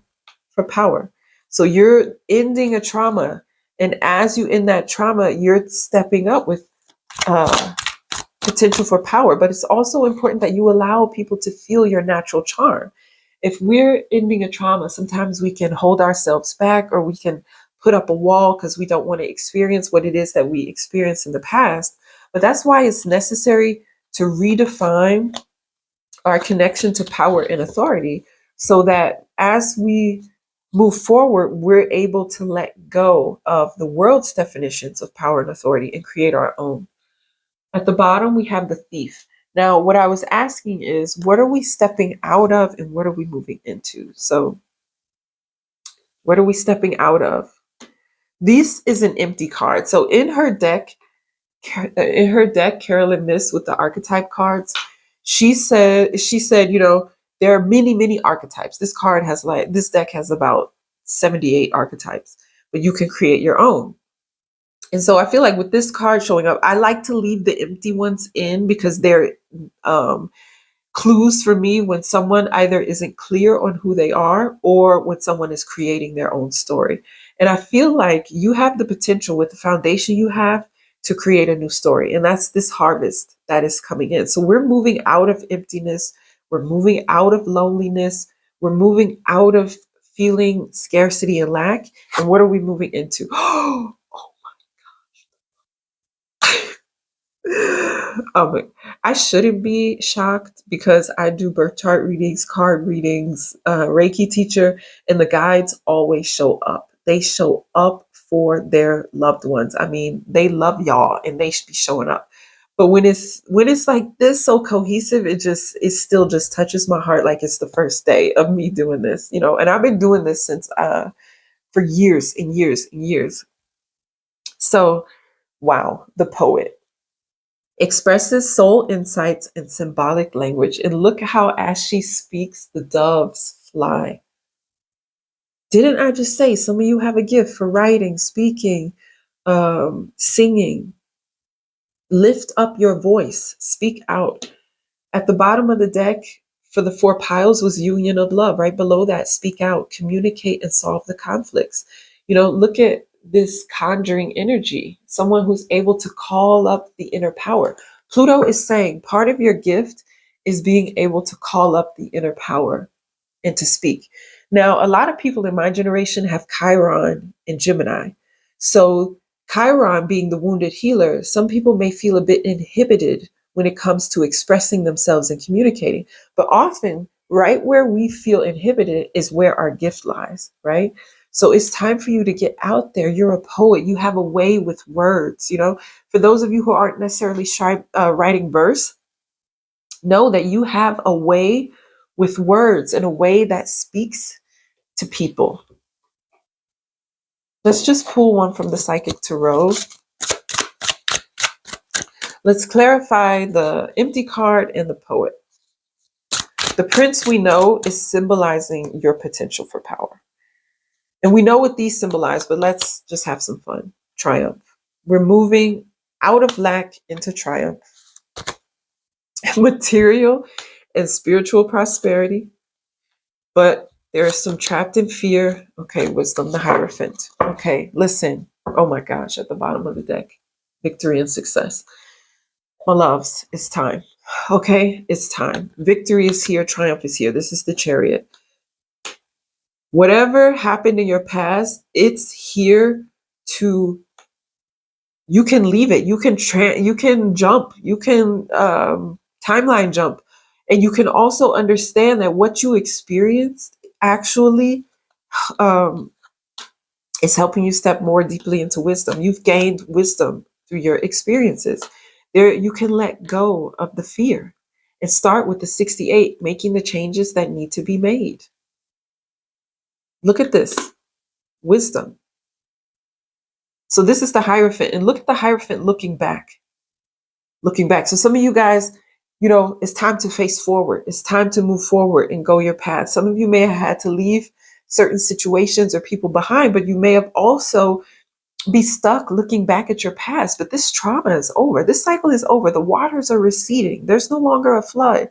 for power. So you're ending a trauma. And as you end that trauma, you're stepping up with uh, potential for power. But it's also important that you allow people to feel your natural charm. If we're ending a trauma, sometimes we can hold ourselves back, or we can put up a wall because we don't want to experience what it is that we experienced in the past. But that's why it's necessary to redefine our connection to power and authority, so that as we move forward, we're able to let go of the world's definitions of power and authority and create our own. At the bottom, we have the thief. Now, what I was asking is, what are we stepping out of and what are we moving into? So, what are we stepping out of? This is an empty card. So, in her deck, Carolyn Miss with the archetype cards, she said, there are many, many archetypes. This deck has about 78 archetypes, but you can create your own. And so I feel like with this card showing up, I like to leave the empty ones in because they're um, clues for me when someone either isn't clear on who they are or when someone is creating their own story. And I feel like you have the potential with the foundation you have to create a new story. And that's this harvest that is coming in. So we're moving out of emptiness. We're moving out of loneliness. We're moving out of feeling scarcity and lack. And what are we moving into? I shouldn't be shocked because I do birth chart readings, card readings, Reiki teacher, and the guides always show up. They show up for their loved ones. I mean, they love y'all and they should be showing up. But when it's like this, so cohesive, it still just touches my heart like it's the first day of me doing this, And I've been doing this since for years and years and years. So, wow, the poet expresses soul insights in symbolic language. And look how, as she speaks, the doves fly. Didn't I just say some of you have a gift for writing, speaking, singing? Lift up your voice, speak out. At the bottom of the deck for the 4 piles was union of love. Right below that, speak out, communicate, and solve the conflicts. Look at this conjuring energy, someone who's able to call up the inner power. Pluto is saying part of your gift is being able to call up the inner power and to speak. Now, a lot of people in my generation have Chiron and Gemini. So, Chiron being the wounded healer, some people may feel a bit inhibited when it comes to expressing themselves and communicating. But often, right where we feel inhibited is where our gift lies, right? So it's time for you to get out there. You're a poet. You have a way with words. For those of you who aren't necessarily writing verse, know that you have a way with words and a way that speaks to people. Let's just pull one from the Psychic Tarot. Let's clarify the Empty card and the Poet. The Prince, we know, is symbolizing your potential for power. And we know what these symbolize, but let's just have some fun. Triumph. We're moving out of lack into triumph. Material and spiritual prosperity. But there is some trapped in fear. Okay, wisdom, the Hierophant. Okay, listen. Oh my gosh, at the bottom of the deck. Victory and success. My loves, it's time. Okay, it's time. Victory is here. Triumph is here. This is the Chariot. Whatever happened in your past, it's here to, you can leave it. You can you can jump. You can timeline jump. And you can also understand that what you experienced actually is helping you step more deeply into wisdom. You've gained wisdom through your experiences. There, you can let go of the fear and start with the 68, making the changes that need to be made. Look at this. Wisdom. So this is the Hierophant. And look at the Hierophant looking back. Looking back. So some of you guys, it's time to face forward. It's time to move forward and go your path. Some of you may have had to leave certain situations or people behind, but you may have also be stuck looking back at your past. But this trauma is over. This cycle is over. The waters are receding. There's no longer a flood.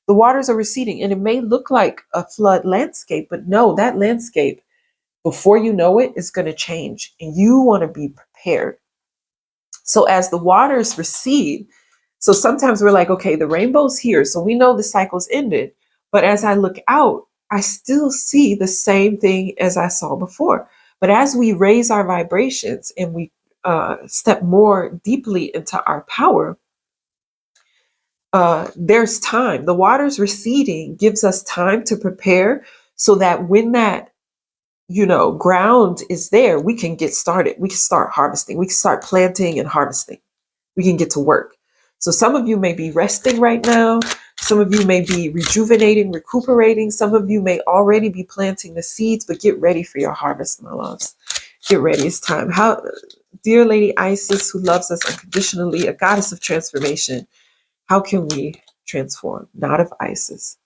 The waters are receding, and it may look like a flood landscape, but no, that landscape, before you know it, is going to change, and you want to be prepared. So as the waters recede, so sometimes we're like, okay, the rainbow's here, so we know the cycle's ended. But as I look out, I still see the same thing as I saw before. But as we raise our vibrations and we step more deeply into our power, there's time. The waters receding gives us time to prepare so that when that ground is there, we can get started. We can start harvesting. We can start planting and harvesting. We can get to work. So some of you may be resting right now. Some of you may be rejuvenating, recuperating. Some of you may already be planting the seeds, but get ready for your harvest, my loves. Get ready. It's time. Dear Lady Isis, who loves us unconditionally, a goddess of transformation, how can we transform? Not of Isis.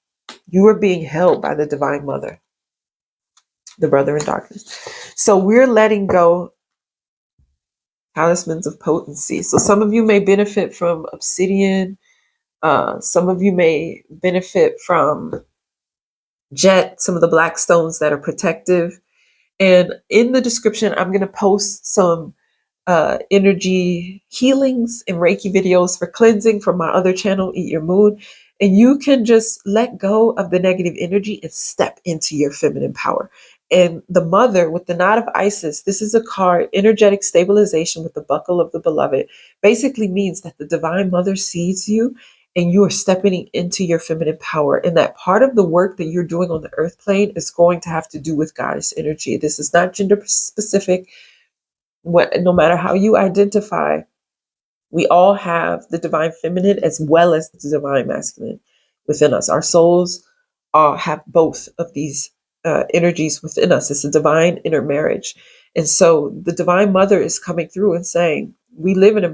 You are being held by the Divine Mother, the brother in darkness. So we're letting go. Talismans of potency. So some of you may benefit from obsidian. Some of you may benefit from jet, some of the black stones that are protective. And in the description, I'm going to post some energy healings and Reiki videos for cleansing from my other channel, Eat Your Mood. And you can just let go of the negative energy and step into your feminine power. And the mother with the knot of Isis, this is a card, energetic stabilization with the buckle of the beloved, basically means that the Divine Mother sees you and you are stepping into your feminine power. And that part of the work that you're doing on the earth plane is going to have to do with goddess energy. This is not gender specific. No matter how you identify, we all have the divine feminine as well as the divine masculine within us. Our souls have both of these energies within us. It's a divine intermarriage. And so the Divine Mother is coming through and saying, we live in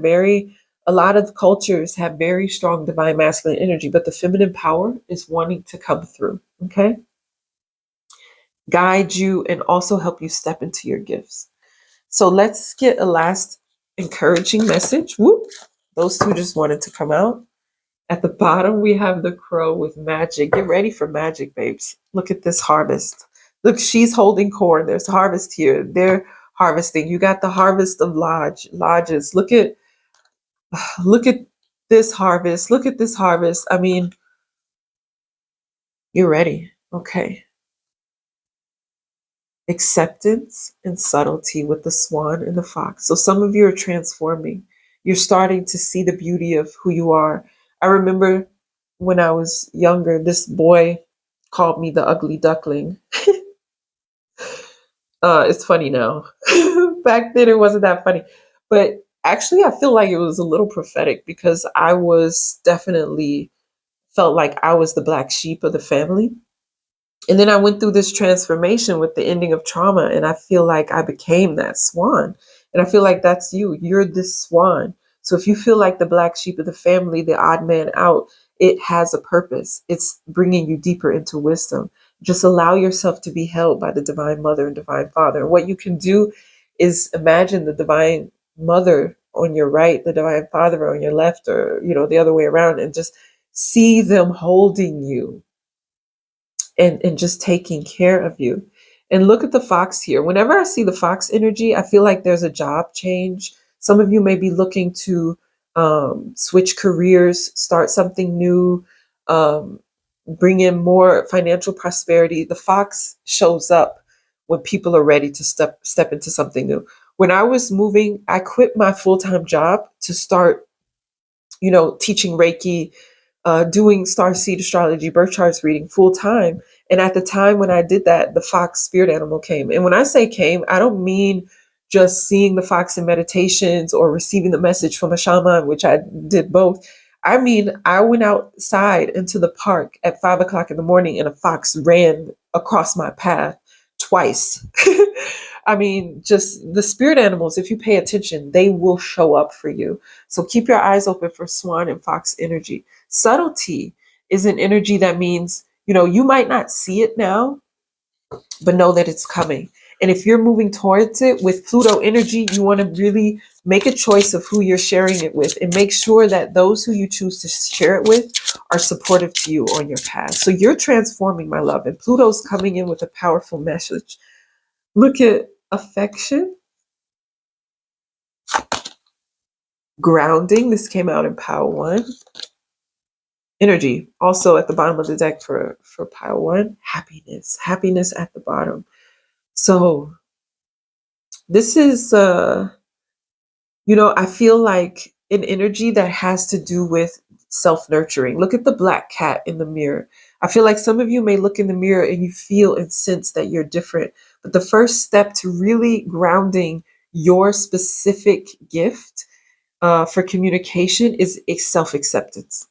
a lot of cultures have very strong divine masculine energy, but the feminine power is wanting to come through, okay? Guide you and also help you step into your gifts. So let's get a last encouraging message. Whoop. Those two just wanted to come out. At the bottom, we have the crow with magic. Get ready for magic, babes. Look at this harvest. Look, she's holding corn. There's harvest here. They're harvesting. You got the harvest of lodges. Look at this harvest. Look at this harvest. I mean, you're ready. Okay. Acceptance and subtlety with the swan and the fox. So some of you are transforming. You're starting to see the beauty of who you are. I remember when I was younger, this boy called me the ugly duckling. It's funny now. Back then, it wasn't that funny. But actually, I feel like it was a little prophetic because I was definitely felt like I was the black sheep of the family. And then I went through this transformation with the ending of trauma, and I feel like I became that swan. And I feel like that's you. You're this swan. So if you feel like the black sheep of the family, the odd man out, it has a purpose. It's bringing you deeper into wisdom. Just allow yourself to be held by the divine mother and divine father. And what you can do is imagine the divine mother on your right, the divine father on your left, or, the other way around, and just see them holding you and just taking care of you. And look at the fox here. Whenever I see the fox energy, I feel like there's a job change. Some of you may be looking to switch careers, start something new, um, bring in more financial prosperity. The fox shows up when people are ready to step into something new. When I was moving, I quit my full-time job to start, teaching Reiki, doing Starseed astrology, birth charts reading full time. And at the time when I did that, the fox spirit animal came. And when I say came, I don't mean just seeing the fox in meditations or receiving the message from a shaman, which I did both. I mean, I went outside into the park at 5 o'clock in the morning and a fox ran across my path twice. I mean, just the spirit animals, if you pay attention, they will show up for you. So keep your eyes open for swan and fox energy. Subtlety is an energy that means, you might not see it now, but know that it's coming. And if you're moving towards it with Pluto energy, you want to really make a choice of who you're sharing it with and make sure that those who you choose to share it with are supportive to you on your path. So you're transforming, my love, and Pluto's coming in with a powerful message. Look at affection, grounding. This came out in pile 1. Energy, also at the bottom of the deck for pile 1. Happiness at the bottom. So this is, I feel like an energy that has to do with self-nurturing. Look at the black cat in the mirror. I feel like some of you may look in the mirror and you feel and sense that you're different. But the first step to really grounding your specific gift for communication is self-acceptance,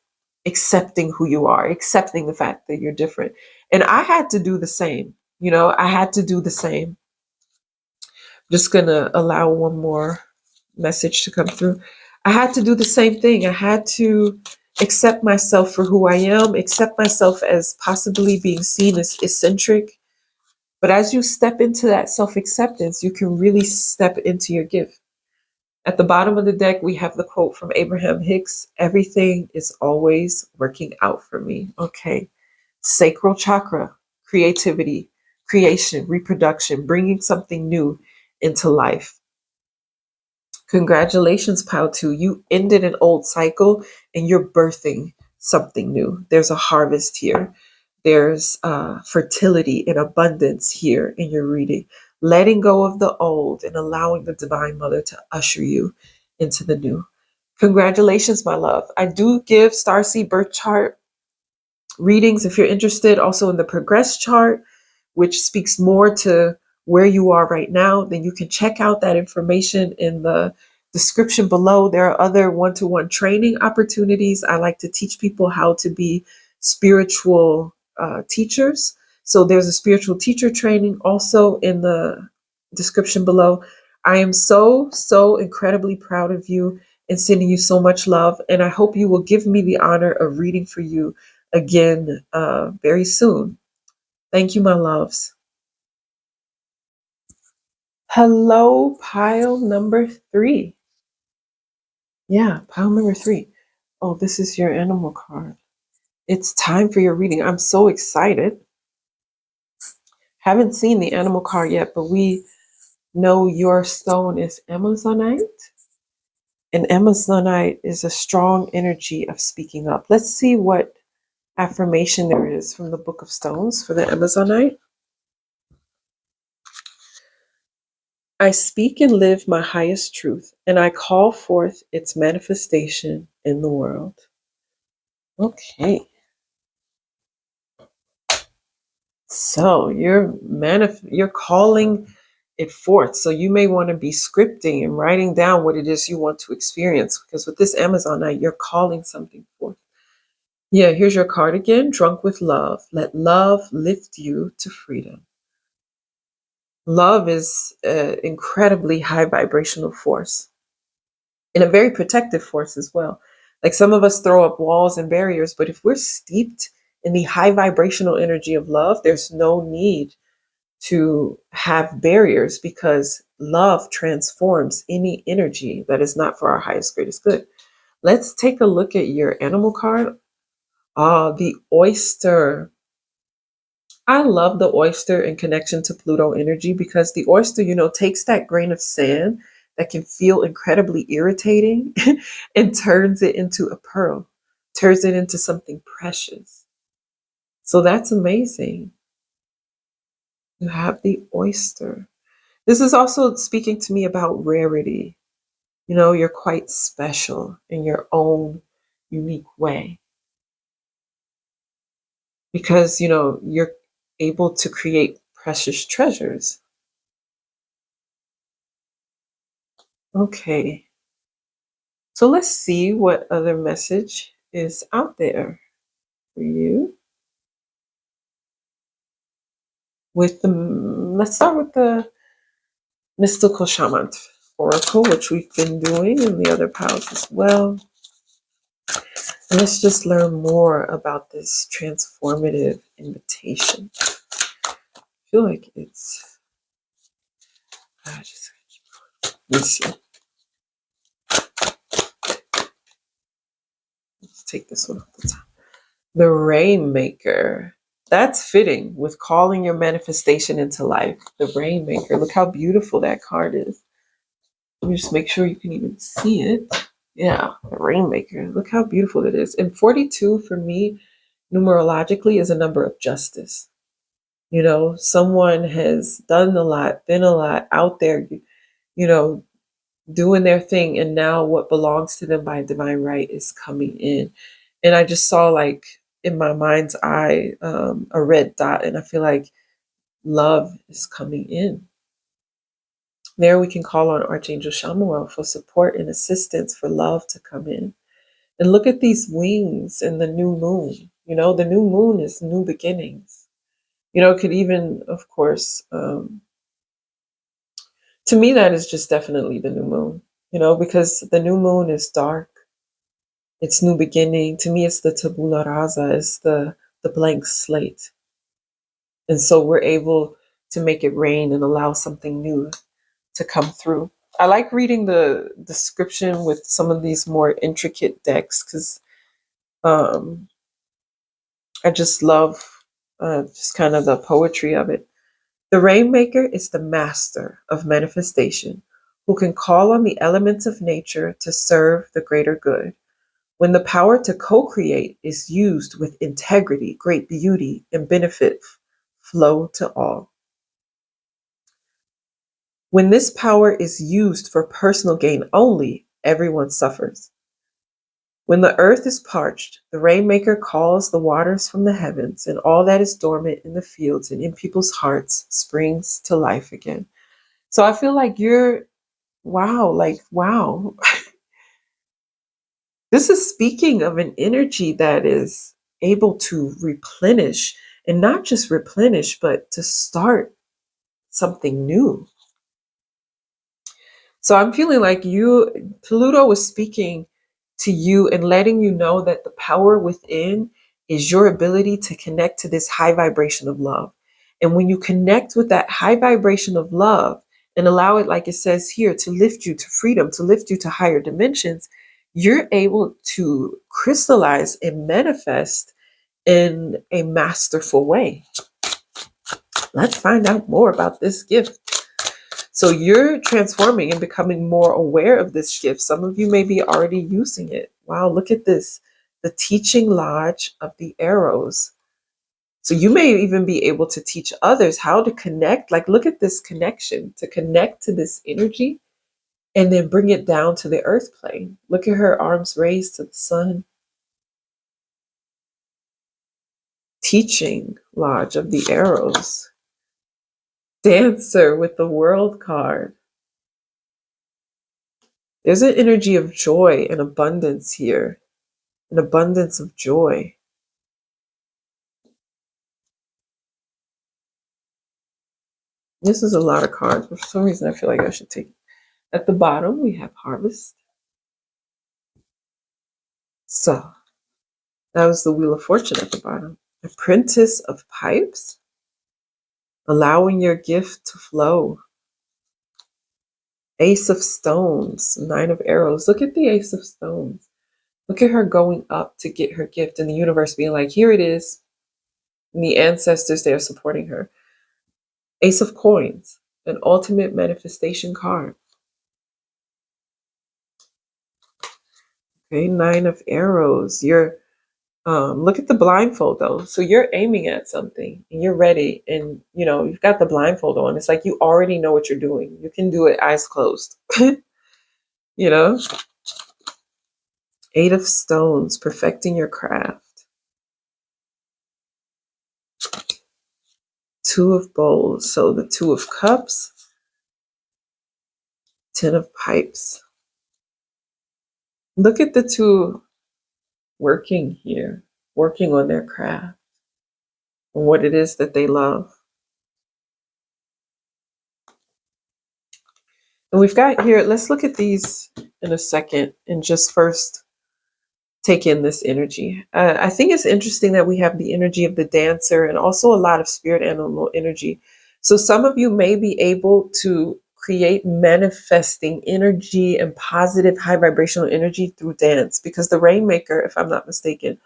accepting who you are, accepting the fact that you're different. And I had to do the same. I had to do the same. Just going to allow one more message to come through. I had to do the same thing. I had to accept myself for who I am, accept myself as possibly being seen as eccentric. But as you step into that self-acceptance, you can really step into your gift. At the bottom of the deck, we have the quote from Abraham Hicks: everything is always working out for me. Okay. Sacral chakra, creativity, creation, reproduction, bringing something new into life. Congratulations, Pile 2. You ended an old cycle and you're birthing something new. There's a harvest here. There's fertility and abundance here in your reading. Letting go of the old and allowing the Divine Mother to usher you into the new. Congratulations, my love. I do give Starseed Birth Chart readings if you're interested, also in the Progress Chart, which speaks more to where you are right now. Then you can check out that information in the description below. There are other one-to-one training opportunities. I like to teach people how to be spiritual teachers. So there's a spiritual teacher training also in the description below. I am so, so incredibly proud of you and sending you so much love. And I hope you will give me the honor of reading for you again very soon. Thank you, my loves. Hello, pile number 3. Yeah, pile number 3. Oh, this is your animal card. It's time for your reading. I'm so excited. Haven't seen the animal card yet, but we know your stone is Amazonite. And Amazonite is a strong energy of speaking up. Let's see what affirmation there is from the Book of Stones for the Amazonite. I speak and live my highest truth, and I call forth its manifestation in the world. Okay. So you're calling it forth. So you may want to be scripting and writing down what it is you want to experience, because with this Amazonite, you're calling something forth. Yeah, here's your card again. Drunk with love. Let love lift you to freedom. Love is an incredibly high vibrational force and a very protective force as well. Like some of us throw up walls and barriers, but if we're steeped in the high vibrational energy of love, there's no need to have barriers, because love transforms any energy that is not for our highest, greatest good. Let's take a look at your animal card. The oyster. I love the oyster in connection to Pluto energy, because the oyster, takes that grain of sand that can feel incredibly irritating and turns it into a pearl, turns it into something precious. So that's amazing. You have the oyster. This is also speaking to me about rarity. You're quite special in your own unique way, because, you're able to create precious treasures. Okay. So let's see what other message is out there for you. Let's start with the mystical shaman oracle, which we've been doing in the other piles as well. And let's just learn more about this transformative invitation. I feel like it's let's see. Let's take this one off the top. The Rainmaker. That's fitting with calling your manifestation into life. The Rainmaker. Look how beautiful that card is. Let me just make sure you can even see it. Yeah, the Rainmaker. Look how beautiful it is. And 42 for me, numerologically, is a number of justice. Someone has done a lot, been a lot out there, doing their thing, and now what belongs to them by divine right is coming in. And I just saw, like, in my mind's eye, a red dot, and I feel like love is coming in. There we can call on Archangel Chamuel for support and assistance, for love to come in. And look at these wings in the new moon. The new moon is new beginnings. It could even, of course, to me, that is just definitely the new moon, because the new moon is dark. It's new beginning. To me, it's the tabula rasa, it's the blank slate. And so we're able to make it rain and allow something new to come through. I like reading the description with some of these more intricate decks, because I just love just kind of the poetry of it. The Rainmaker is the master of manifestation, who can call on the elements of nature to serve the greater good. When the power to co-create is used with integrity, great beauty and benefit flow to all. When this power is used for personal gain only, everyone suffers. When the earth is parched, the Rainmaker calls the waters from the heavens, and all that is dormant in the fields and in people's hearts springs to life again. So I feel like wow. This is speaking of an energy that is able to replenish, and not just replenish, but to start something new. So I'm feeling like Pluto was speaking to you and letting you know that the power within is your ability to connect to this high vibration of love. And when you connect with that high vibration of love and allow it, like it says here, to lift you to freedom, to lift you to higher dimensions, you're able to crystallize and manifest in a masterful way. Let's find out more about this gift. So you're transforming and becoming more aware of this gift. Some of you may be already using it. Wow, look at this. The teaching lodge of the arrows. So you may even be able to teach others how to connect. Like, look at this connection, to connect to this energy and then bring it down to the earth plane. Look at her arms raised to the sun. Teaching lodge of the arrows. Dancer with the world card. There's an energy of joy and abundance here, an abundance of joy. This is a lot of cards. For some reason, I feel like I should take it. At the bottom, we have harvest. So that was the Wheel of Fortune at the bottom. Apprentice of Pipes, allowing your gift to flow. Ace of Stones, Nine of Arrows. Look at the Ace of Stones. Look at her going up to get her gift, and the universe being like, here it is. And the ancestors, they are supporting her. Ace of Coins, an ultimate manifestation card. Okay, Nine of Arrows. You're look at the blindfold though. So you're aiming at something and you're ready, and you've got the blindfold on. It's like you already know what you're doing. You can do it eyes closed. you know? Eight of Stones, perfecting your craft. Two of Bowls, so the Two of Cups. Ten of Pipes. Look at the two working here, working on their craft and what it is that they love. And we've got here, let's look at these in a second and just first take in this energy. I think it's interesting that we have the energy of the dancer and also a lot of spirit animal energy. So some of you may be able to create manifesting energy and positive high vibrational energy through dance, because the rainmaker, if I'm not mistaken,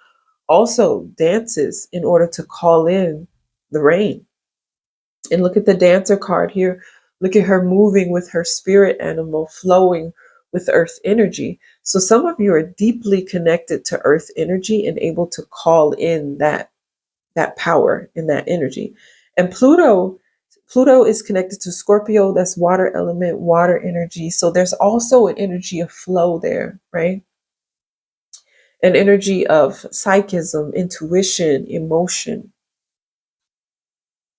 also dances in order to call in the rain. And look at the dancer card here. Look at her moving with her spirit animal, flowing with earth energy. So some of you are deeply connected to earth energy and able to call in that power in that energy. And Pluto is connected to Scorpio, that's water element, water energy. So there's also an energy of flow there, right? An energy of psychism, intuition, emotion.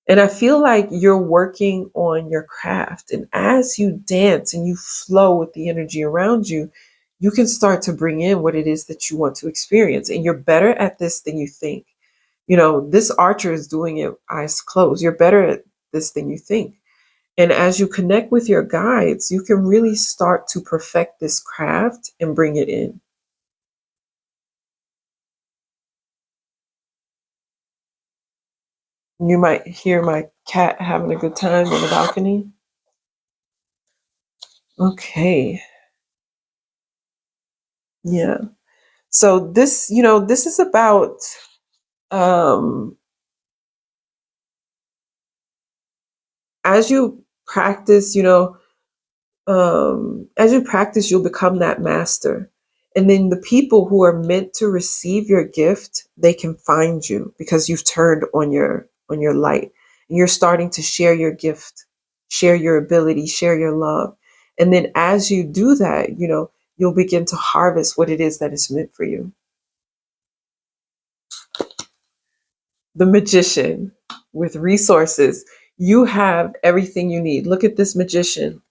And I feel like you're working on your craft. And as you dance and you flow with the energy around you, you can start to bring in what it is that you want to experience. And you're better at this than you think. This archer is doing it eyes closed. You're better at this than you think. And as you connect with your guides, you can really start to perfect this craft and bring it in. You might hear my cat having a good time on the balcony. Okay. Yeah. So this is about um, as you practice, as you practice, you'll become that master. And then the people who are meant to receive your gift, they can find you because you've turned on your light. And you're starting to share your gift, share your ability, share your love. And then as you do that, you'll begin to harvest what it is that is meant for you. The magician with resources. You have everything you need. Look at this magician.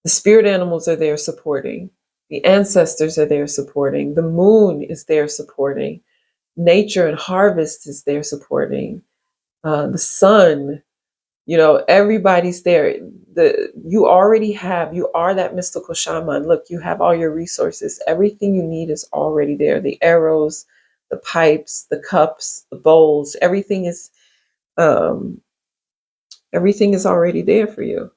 The spirit animals are there supporting. The ancestors are there supporting. The moon is there supporting. Nature and harvest is there supporting. The sun, everybody's there. You are that mystical shaman. Look, you have all your resources. Everything you need is already there. The arrows, the pipes, the cups, the bowls, um, everything is already there for you.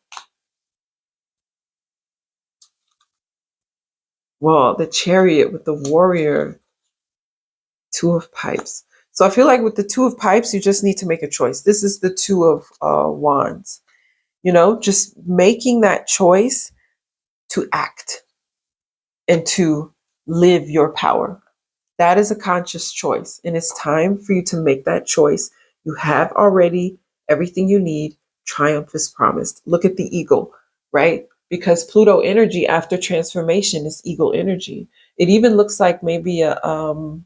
Well, the Chariot with the Warrior, Two of Pipes. So I feel like with the Two of Pipes, you just need to make a choice. This is the Two of Wands. Just making that choice to act and to live your power. That is a conscious choice. And it's time for you to make that choice. You have already everything you need. Triumph is promised. Look at the eagle, right? Because Pluto energy after transformation is eagle energy. It even looks like maybe in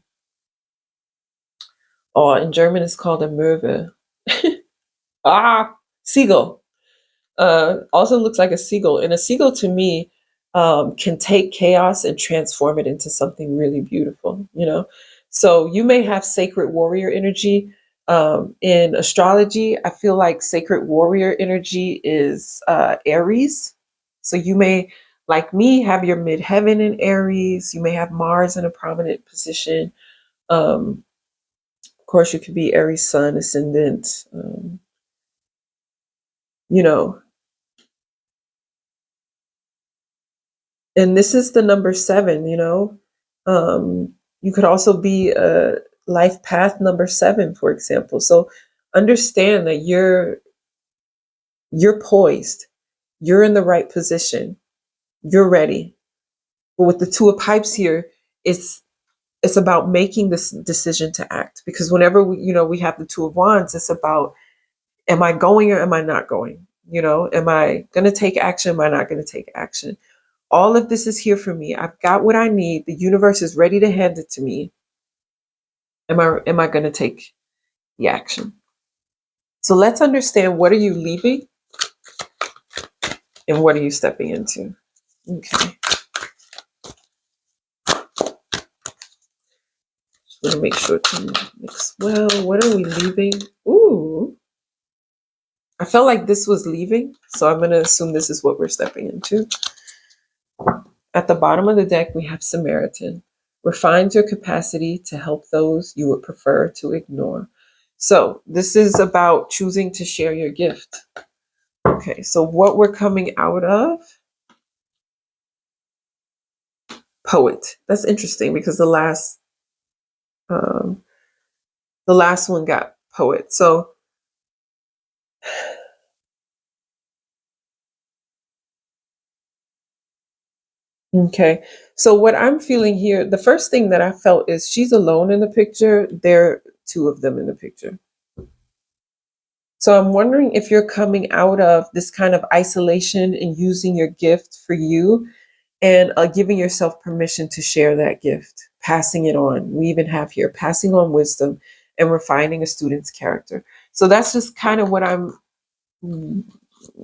German it's called a Möwe. Seagull. Also looks like a seagull. And a seagull to me can take chaos and transform it into something really beautiful. So you may have sacred warrior energy. In astrology, I feel like sacred warrior energy is Aries. So you may, like me, have your midheaven in Aries. You may have Mars in a prominent position. Of course, you could be Aries sun, ascendant, you know, and this is the number 7. You could also be a life path number 7, for example. So understand that you're poised, you're in the right position, you're ready. But with the Two of Pipes here, it's about making this decision to act, because whenever we have the Two of Wands, it's about, am I going or am I not going? Am I going to take action? Am I not going to take action? All of this is here for me. I've got what I need. The universe is ready to hand it to me. Am I going to take the action? So let's understand, what are you leaving and what are you stepping into? Okay. Just want to make sure to mix well. What are we leaving? Ooh. I felt like this was leaving, so I'm going to assume this is what we're stepping into. At the bottom of the deck, we have Samaritan. Refines your capacity to help those you would prefer to ignore. So this is about choosing to share your gift. Okay, so what we're coming out of? Poet. That's interesting, because the last one got poet. So okay. So what I'm feeling here, the first thing that I felt is she's alone in the picture. There are two of them in the picture. So I'm wondering if you're coming out of this kind of isolation and using your gift for you, and giving yourself permission to share that gift, passing it on. We even have here passing on wisdom and refining a student's character. So that's just kind of what I'm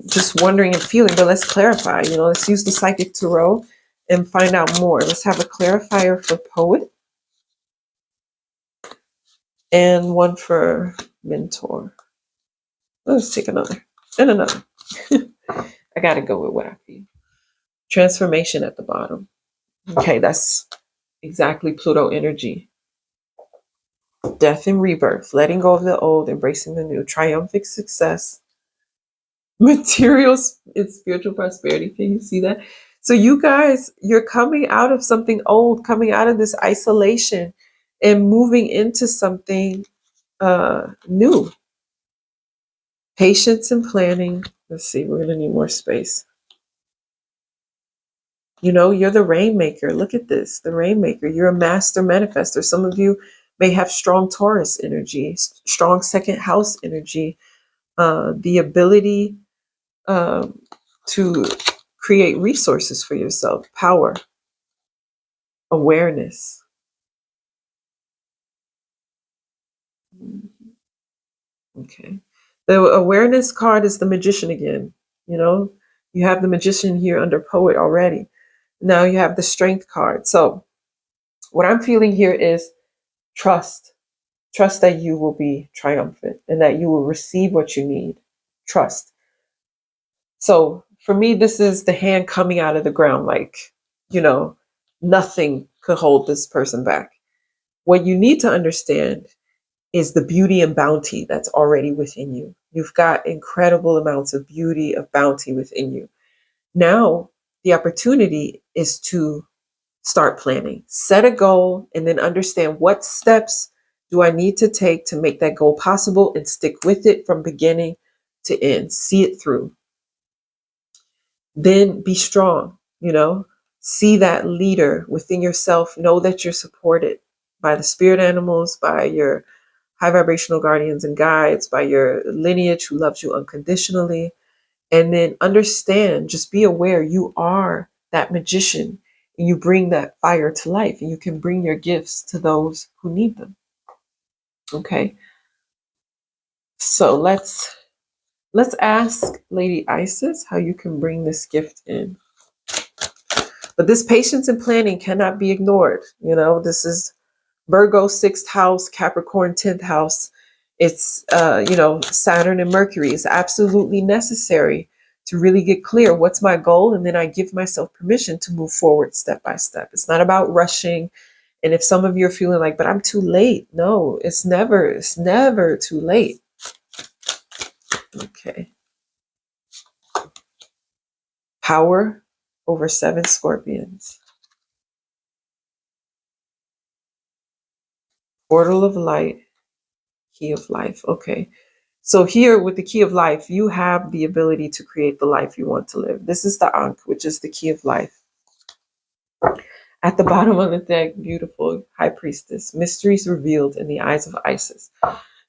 just wondering and feeling. But let's clarify, let's use the psychic tarot and find out more. Let's have a clarifier for poet and one for mentor. Let's take another and another. I got to go with what I feel. Transformation at the bottom. Okay, that's exactly Pluto energy. Death and rebirth, letting go of the old, embracing the new, triumphant success, materials and spiritual prosperity. Can you see that? So you guys, you're coming out of something old, coming out of this isolation and moving into something new. Patience and planning. Let's see, we're going to need more space. You're the rainmaker. Look at this, the rainmaker. You're a master manifester. Some of you may have strong Taurus energy, strong second house energy, the ability to create resources for yourself, power, awareness. Okay. The awareness card is the magician again. You have the magician here under poet already. Now you have the strength card. So what I'm feeling here is trust. Trust that you will be triumphant and that you will receive what you need. Trust. So for me, this is the hand coming out of the ground, like, nothing could hold this person back. What you need to understand is the beauty and bounty that's already within you. You've got incredible amounts of beauty, of bounty within you. Now, the opportunity is to start planning. Set a goal and then understand what steps do I need to take to make that goal possible, and stick with it from beginning to end. See it through. Then be strong, see that leader within yourself. Know that you're supported by the spirit animals, by your high vibrational guardians and guides, by your lineage who loves you unconditionally. And then understand, just be aware you are that magician, and you bring that fire to life, and you can bring your gifts to those who need them. Okay. So let's ask Lady Isis how you can bring this gift in. But this patience and planning cannot be ignored. This is Virgo 6th house, Capricorn 10th house. It's, Saturn and Mercury. Is absolutely necessary to really get clear what's my goal. And then I give myself permission to move forward step by step. It's not about rushing. And if some of you are feeling like, but I'm too late. No, it's never too late. Okay. Power over 7 scorpions. Portal of light, key of life. Okay. So here with the key of life, you have the ability to create the life you want to live. This is the Ankh, which is the key of life. At the bottom of the deck, beautiful High Priestess, mysteries revealed in the eyes of Isis.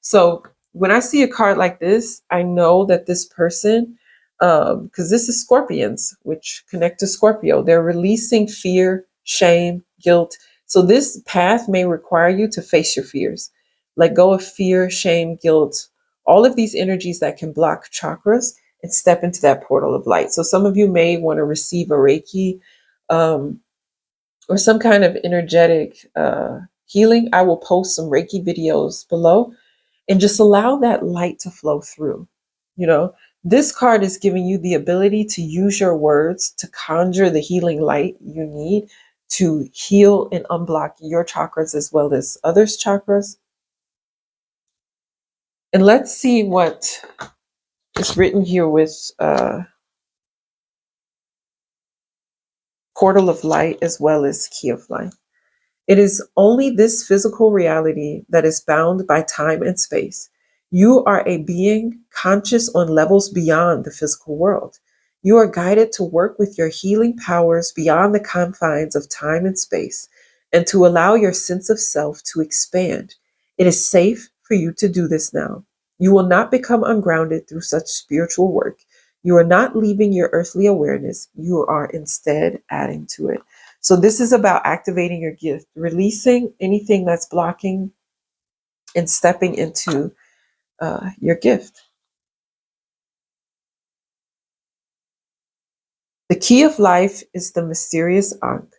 So when I see a card like this, I know that this person, because this is Scorpions, which connect to Scorpio, they're releasing fear, shame, guilt. So this path may require you to face your fears. Let go of fear, shame, guilt, all of these energies that can block chakras, and step into that portal of light. So some of you may want to receive a Reiki or some kind of energetic healing. I will post some Reiki videos below, and just allow that light to flow through. This card is giving you the ability to use your words to conjure the healing light you need to heal and unblock your chakras as well as others' chakras. And let's see what is written here with portal of light as well as key of light. It is only this physical reality that is bound by time and space. You are a being conscious on levels beyond the physical world. You are guided to work with your healing powers beyond the confines of time and space, and to allow your sense of self to expand. It is safe for you to do this now. You will not become ungrounded through such spiritual work. You are not leaving your earthly awareness. You are instead adding to it. So this is about activating your gift, releasing anything that's blocking, and stepping into your gift. The key of life is the mysterious Ankh,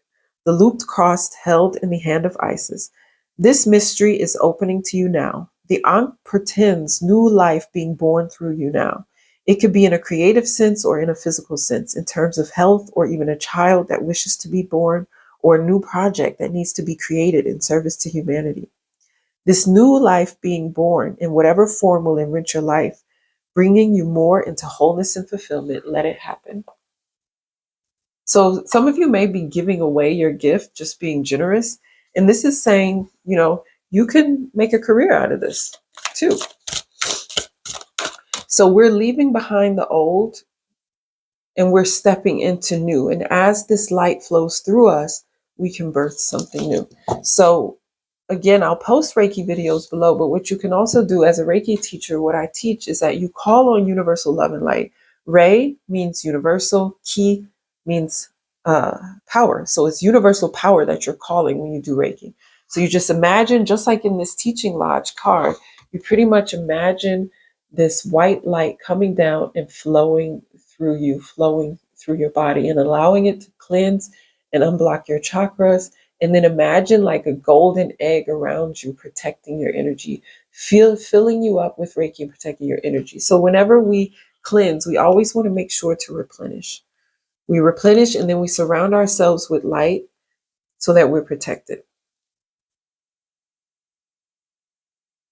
the looped cross held in the hand of Isis. This mystery is opening to you now. The Ankh pretends new life being born through you now. It could be in a creative sense or in a physical sense, in terms of health, or even a child that wishes to be born, or a new project that needs to be created in service to humanity. This new life being born in whatever form will enrich your life, bringing you more into wholeness and fulfillment. Let it happen. So some of you may be giving away your gift, just being generous. And this is saying, you can make a career out of this too. So we're leaving behind the old and we're stepping into new. And as this light flows through us, we can birth something new. So again, I'll post Reiki videos below, but what you can also do as a Reiki teacher, what I teach is that you call on universal love and light. Rei means universal, Ki means power. So it's universal power that you're calling when you do Reiki. So you just imagine, just like in this teaching lodge card, you pretty much imagine this white light coming down and flowing through you, flowing through your body, and allowing it to cleanse and unblock your chakras. And then imagine like a golden egg around you, protecting your energy, filling you up with Reiki and protecting your energy. So whenever we cleanse, we always want to make sure to replenish. We replenish, and then we surround ourselves with light so that we're protected.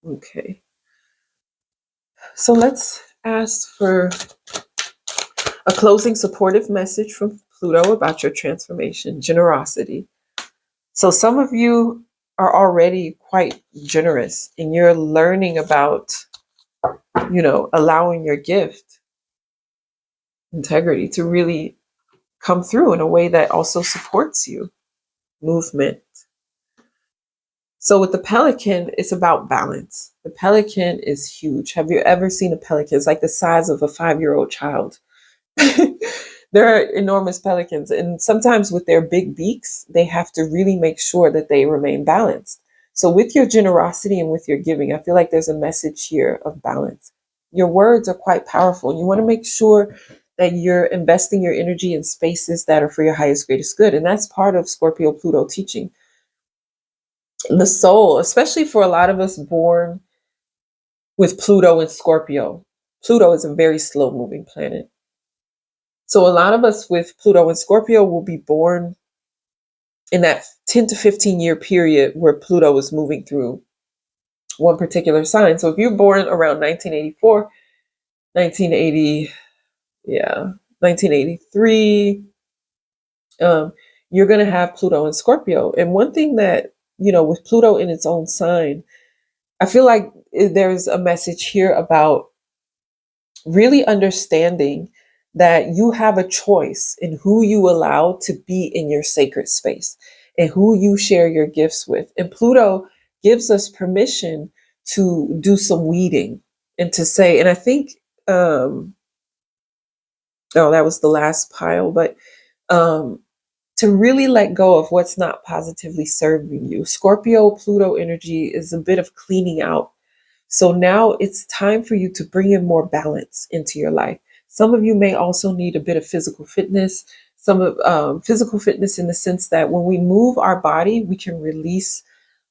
Okay. So let's ask for a closing supportive message from Pluto about your transformation. Generosity. So some of you are already quite generous and you're learning about, allowing your gift, integrity, to really come through in a way that also supports you. Movement. So with the pelican, it's about balance. The pelican is huge. Have you ever seen a pelican? It's like the size of a 5-year-old child. They're enormous pelicans. And sometimes with their big beaks, they have to really make sure that they remain balanced. So with your generosity and with your giving, I feel like there's a message here of balance. Your words are quite powerful. You want to make sure that you're investing your energy in spaces that are for your highest, greatest good. And that's part of Scorpio Pluto teaching. The soul, especially for a lot of us born with Pluto and Scorpio. Pluto is a very slow moving planet. So a lot of us with Pluto and Scorpio will be born in that 10 to 15 year period where Pluto is moving through one particular sign. So if you're born around 1984, 1980, 1983, you're going to have Pluto and Scorpio. And one thing that, with Pluto in its own sign, I feel like there's a message here about really understanding that you have a choice in who you allow to be in your sacred space and who you share your gifts with. And Pluto gives us permission to do some weeding and to say, and I think, oh, that was the last pile, but um, to really let go of what's not positively serving you. Scorpio Pluto energy is a bit of cleaning out. So now it's time for you to bring in more balance into your life. Some of you may also need a bit of physical fitness, some of physical fitness in the sense that when we move our body, we can release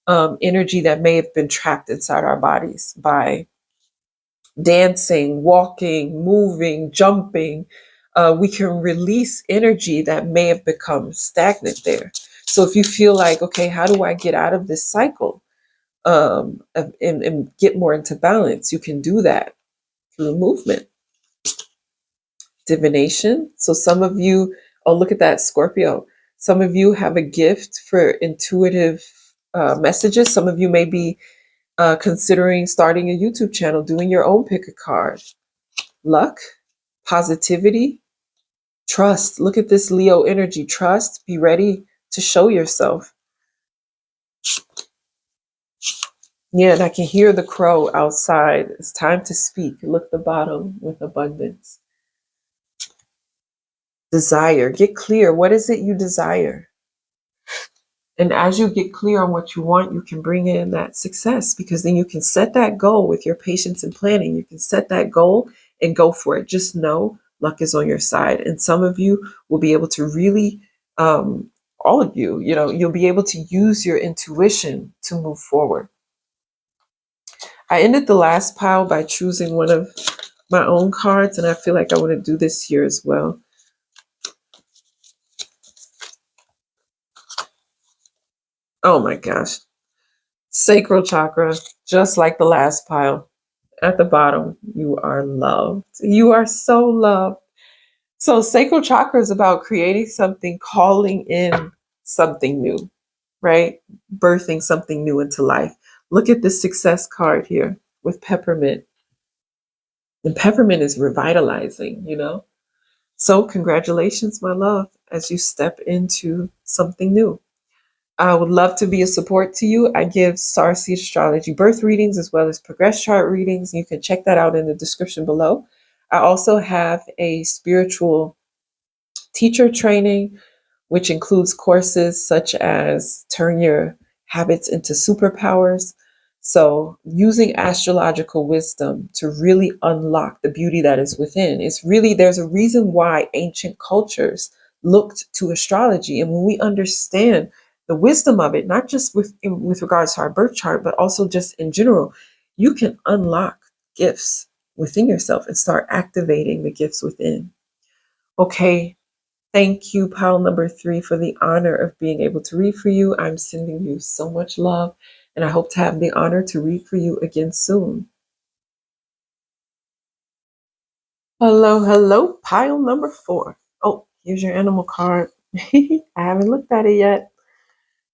energy that may have been trapped inside our bodies by dancing, walking, moving, jumping. We can release energy that may have become stagnant there. So if you feel like, okay, how do I get out of this cycle? And get more into balance, you can do that through movement. Divination. So some of you, oh, look at that, Scorpio. Some of you have a gift for intuitive messages. Some of you may be considering starting a YouTube channel, doing your own pick a card. Luck, positivity, trust. Look at this Leo energy. Trust, be ready to show yourself. Yeah, and I can hear the crow outside. It's time to speak. Look the bottom with abundance. Desire. Get clear. What is it you desire? And as you get clear on what you want, you can bring in that success, because then you can set that goal with your patience and planning. You can set that goal and go for it. Just know luck is on your side. And some of you will be able to really, all of you, you'll be able to use your intuition to move forward. I ended the last pile by choosing one of my own cards, and I feel like I want to do this here as well. Oh my gosh. Sacral chakra, just like the last pile. At the bottom, you are loved. You are so loved. So sacral chakra is about creating something, calling in something new, right? Birthing something new into life. Look at the success card here with peppermint. And peppermint is revitalizing. So congratulations, my love, as you step into something new. I would love to be a support to you. I give Starseed astrology birth readings as well as progress chart readings. You can check that out in the description below. I also have a spiritual teacher training, which includes courses such as Turn Your Habits into Superpowers. So, using astrological wisdom to really unlock the beauty that is within. There's a reason why ancient cultures looked to astrology. And when we understand the wisdom of it, not just with regards to our birth chart, but also just in general, you can unlock gifts within yourself and start activating the gifts within. Okay, thank you, pile number 3, for the honor of being able to read for you. I'm sending you so much love, and I hope to have the honor to read for you again soon. Hello, hello, pile number 4. Oh, here's your animal card. I haven't looked at it yet.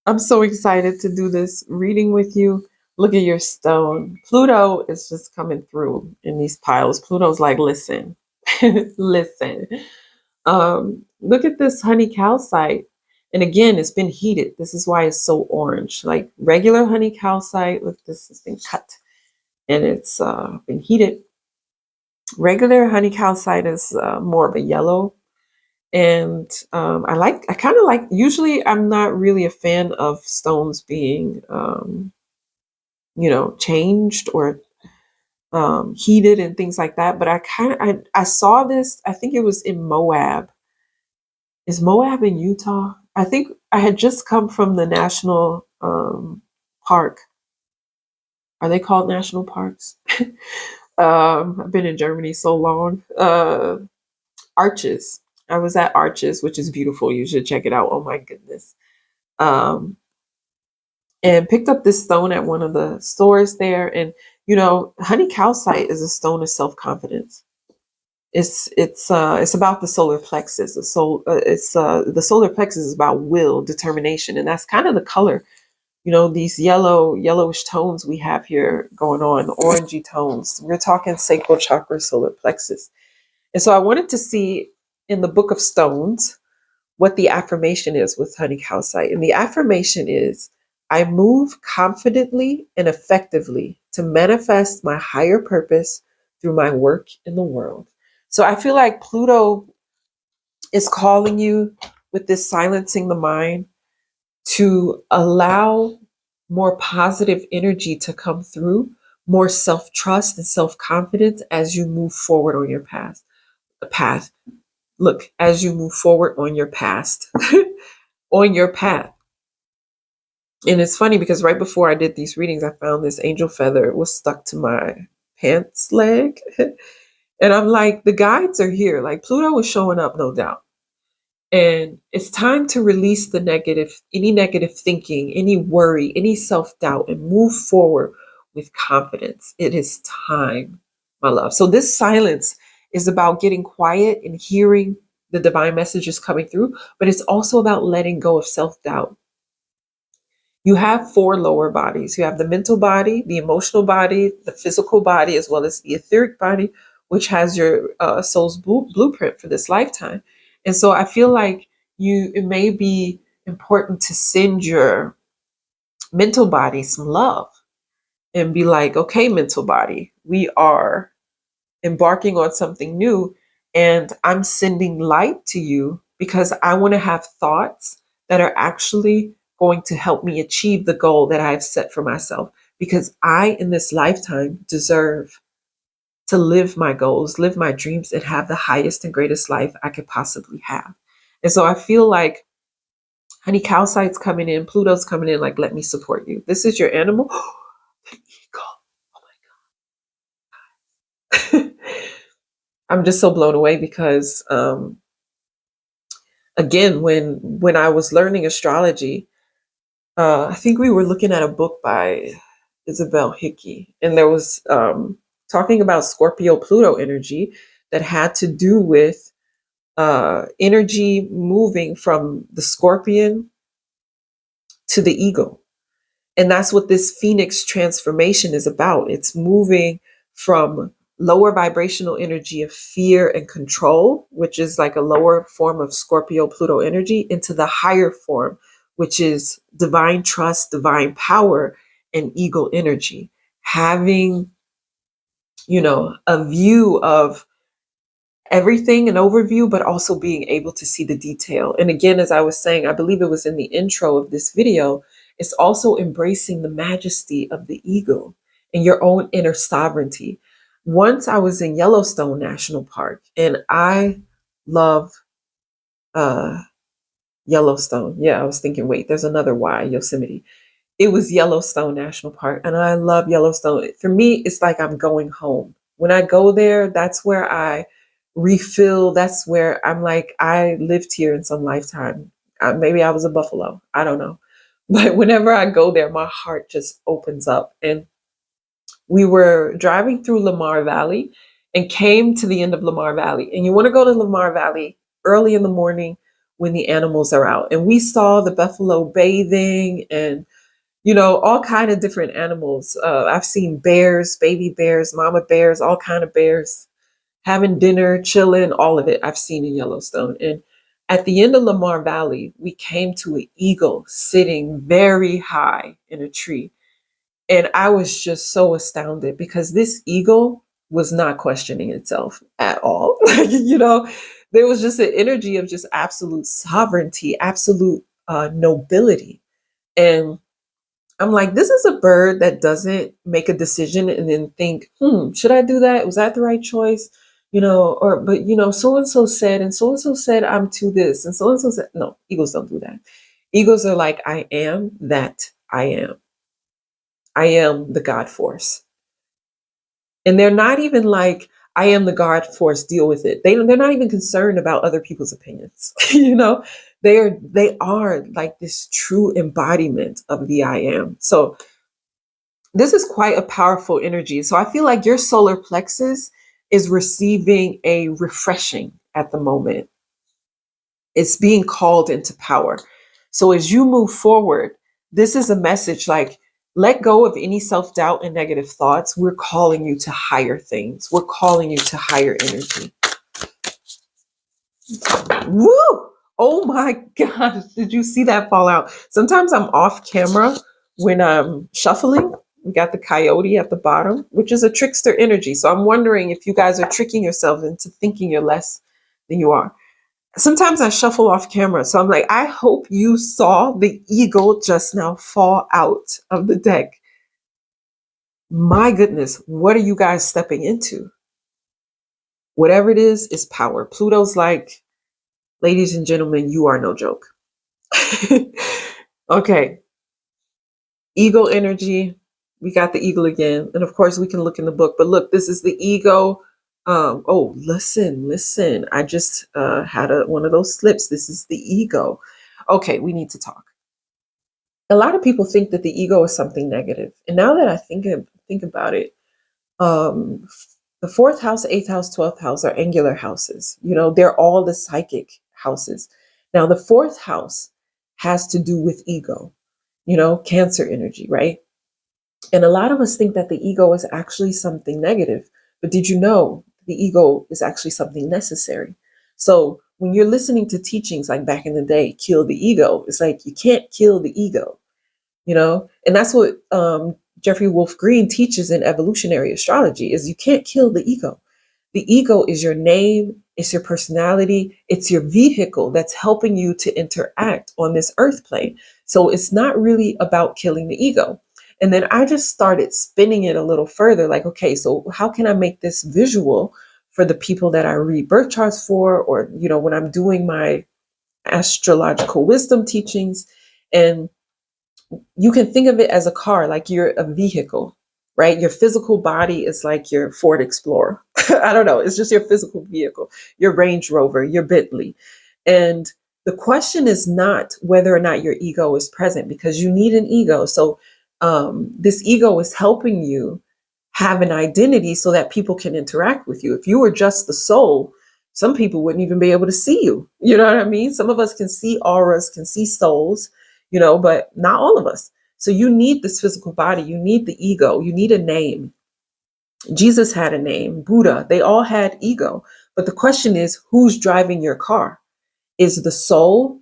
I'm so excited to do this reading with you. Look at your stone. Pluto is just coming through in these piles. Pluto's like, listen, listen. Look at this honey calcite. And again, it's been heated. This is why it's so orange. Like regular honey calcite, look, this has been cut and it's been heated. Regular honey calcite is more of a yellow. And I kind of like, usually I'm not really a fan of stones being, changed or heated and things like that. But I saw this, I think it was in Moab. Is Moab in Utah? I think I had just come from the national park. Are they called national parks? I've been in Germany so long. Arches. I was at Arches, which is beautiful. You should check it out. Oh my goodness. Um, and picked up this stone at one of the stores there. And, honey calcite is a stone of self confidence. It's about the solar plexus. The solar plexus is about will, determination, and that's kind of the color. These yellowish tones we have here going on, orangey tones. We're talking sacral chakra, solar plexus. And so I wanted to see in the Book of Stones what the affirmation is with honey calcite. And the affirmation is, I move confidently and effectively to manifest my higher purpose through my work in the world. So I feel like Pluto is calling you with this silencing the mind to allow more positive energy to come through, more self-trust and self-confidence as you move forward on your path. Look, as you move forward on your past, on your path. And it's funny because right before I did these readings, I found this angel feather. It was stuck to my pants leg. And I'm like, the guides are here. Like Pluto is showing up, no doubt. And it's time to release any negative thinking, any worry, any self-doubt, and move forward with confidence. It is time, my love. So this silence is about getting quiet and hearing the divine messages coming through, but it's also about letting go of self-doubt. You have four lower bodies. You have the mental body, the emotional body, the physical body, as well as the etheric body, which has your soul's blueprint for this lifetime. And so I feel like it may be important to send your mental body some love and be like, okay, mental body, we are embarking on something new. And I'm sending light to you because I want to have thoughts that are actually going to help me achieve the goal that I've set for myself. Because I, in this lifetime, deserve to live my goals, live my dreams, and have the highest and greatest life I could possibly have. And so I feel like honey calcite's coming in, Pluto's coming in, like, let me support you. This is your animal. The eagle. I'm just so blown away because again, when I was learning astrology, I think we were looking at a book by Isabel Hickey, and there was talking about Scorpio Pluto energy that had to do with energy moving from the scorpion to the eagle. And that's what this Phoenix transformation is about. It's moving from lower vibrational energy of fear and control, which is like a lower form of Scorpio Pluto energy, into the higher form, which is divine trust, divine power, and eagle energy. Having, a view of everything, an overview, but also being able to see the detail. And again, as I was saying, I believe it was in the intro of this video, it's also embracing the majesty of the eagle and your own inner sovereignty. Once I was in Yellowstone National Park, and I love uh, Yellowstone. Yeah, I was thinking, wait, there's another Y, Yosemite. It was Yellowstone National Park, and I love Yellowstone. For me, it's like I'm going home. When I go there, that's where I refill. That's where I'm like, I lived here in some lifetime. Maybe I was a buffalo. I don't know. But whenever I go there, my heart just opens up. And we were driving through Lamar Valley and came to the end of Lamar Valley. And you want to go to Lamar Valley early in the morning when the animals are out. And we saw the buffalo bathing and, all kind of different animals. I've seen bears, baby bears, mama bears, all kind of bears having dinner, chilling, all of it I've seen in Yellowstone. And at the end of Lamar Valley, we came to an eagle sitting very high in a tree. And I was just so astounded because this eagle was not questioning itself at all. There was just an energy of just absolute sovereignty, absolute nobility. And I'm like, this is a bird that doesn't make a decision and then think, should I do that? Was that the right choice? But so and so said I'm to this, and so said, no, eagles don't do that. Eagles are like, I am that I am. I am the God force. And they're not even like, I am the God force, deal with it. They're not even concerned about other people's opinions. They are like this true embodiment of the I am. So this is quite a powerful energy. So I feel like your solar plexus is receiving a refreshing at the moment. It's being called into power. So as you move forward, this is a message like, let go of any self-doubt and negative thoughts. We're calling you to higher things. We're calling you to higher energy. Woo! Oh my gosh, did you see that fall out? Sometimes I'm off camera when I'm shuffling. We got the coyote at the bottom, which is a trickster energy. So I'm wondering if you guys are tricking yourself into thinking you're less than you are. Sometimes I shuffle off camera. So I'm like, I hope you saw the eagle just now fall out of the deck. My goodness, what are you guys stepping into? Whatever it is power. Pluto's like, ladies and gentlemen, you are no joke. Okay. Eagle energy. We got the eagle again. And of course, we can look in the book. But look, this is the ego. Listen. I just had one of those slips. This is the ego. Okay, we need to talk. A lot of people think that the ego is something negative. And now that I think about it, the fourth house, eighth house, 12th house are angular houses. They're all the psychic houses. Now, the fourth house has to do with ego, Cancer energy, right? And a lot of us think that the ego is actually something negative. But did you know the ego is actually something necessary? So when you're listening to teachings like back in the day, kill the ego, it's like you can't kill the ego, And that's what Jeffrey Wolf Green teaches in evolutionary astrology is you can't kill the ego. The ego is your name, it's your personality, it's your vehicle that's helping you to interact on this earth plane. So it's not really about killing the ego. And then I just started spinning it a little further, like, okay, so how can I make this visual for the people that I read birth charts for, or, when I'm doing my astrological wisdom teachings? And you can think of it as a car, like you're a vehicle, right? Your physical body is like your Ford Explorer. I don't know. It's just your physical vehicle, your Range Rover, your Bentley. And the question is not whether or not your ego is present, because you need an ego. So this ego is helping you have an identity so that people can interact with you. If you were just the soul, some people wouldn't even be able to see you. You know what I mean? Some of us can see auras, can see souls, but not all of us. So you need this physical body. You need the ego. You need a name. Jesus had a name. Buddha, they all had ego. But the question is, who's driving your car? Is the soul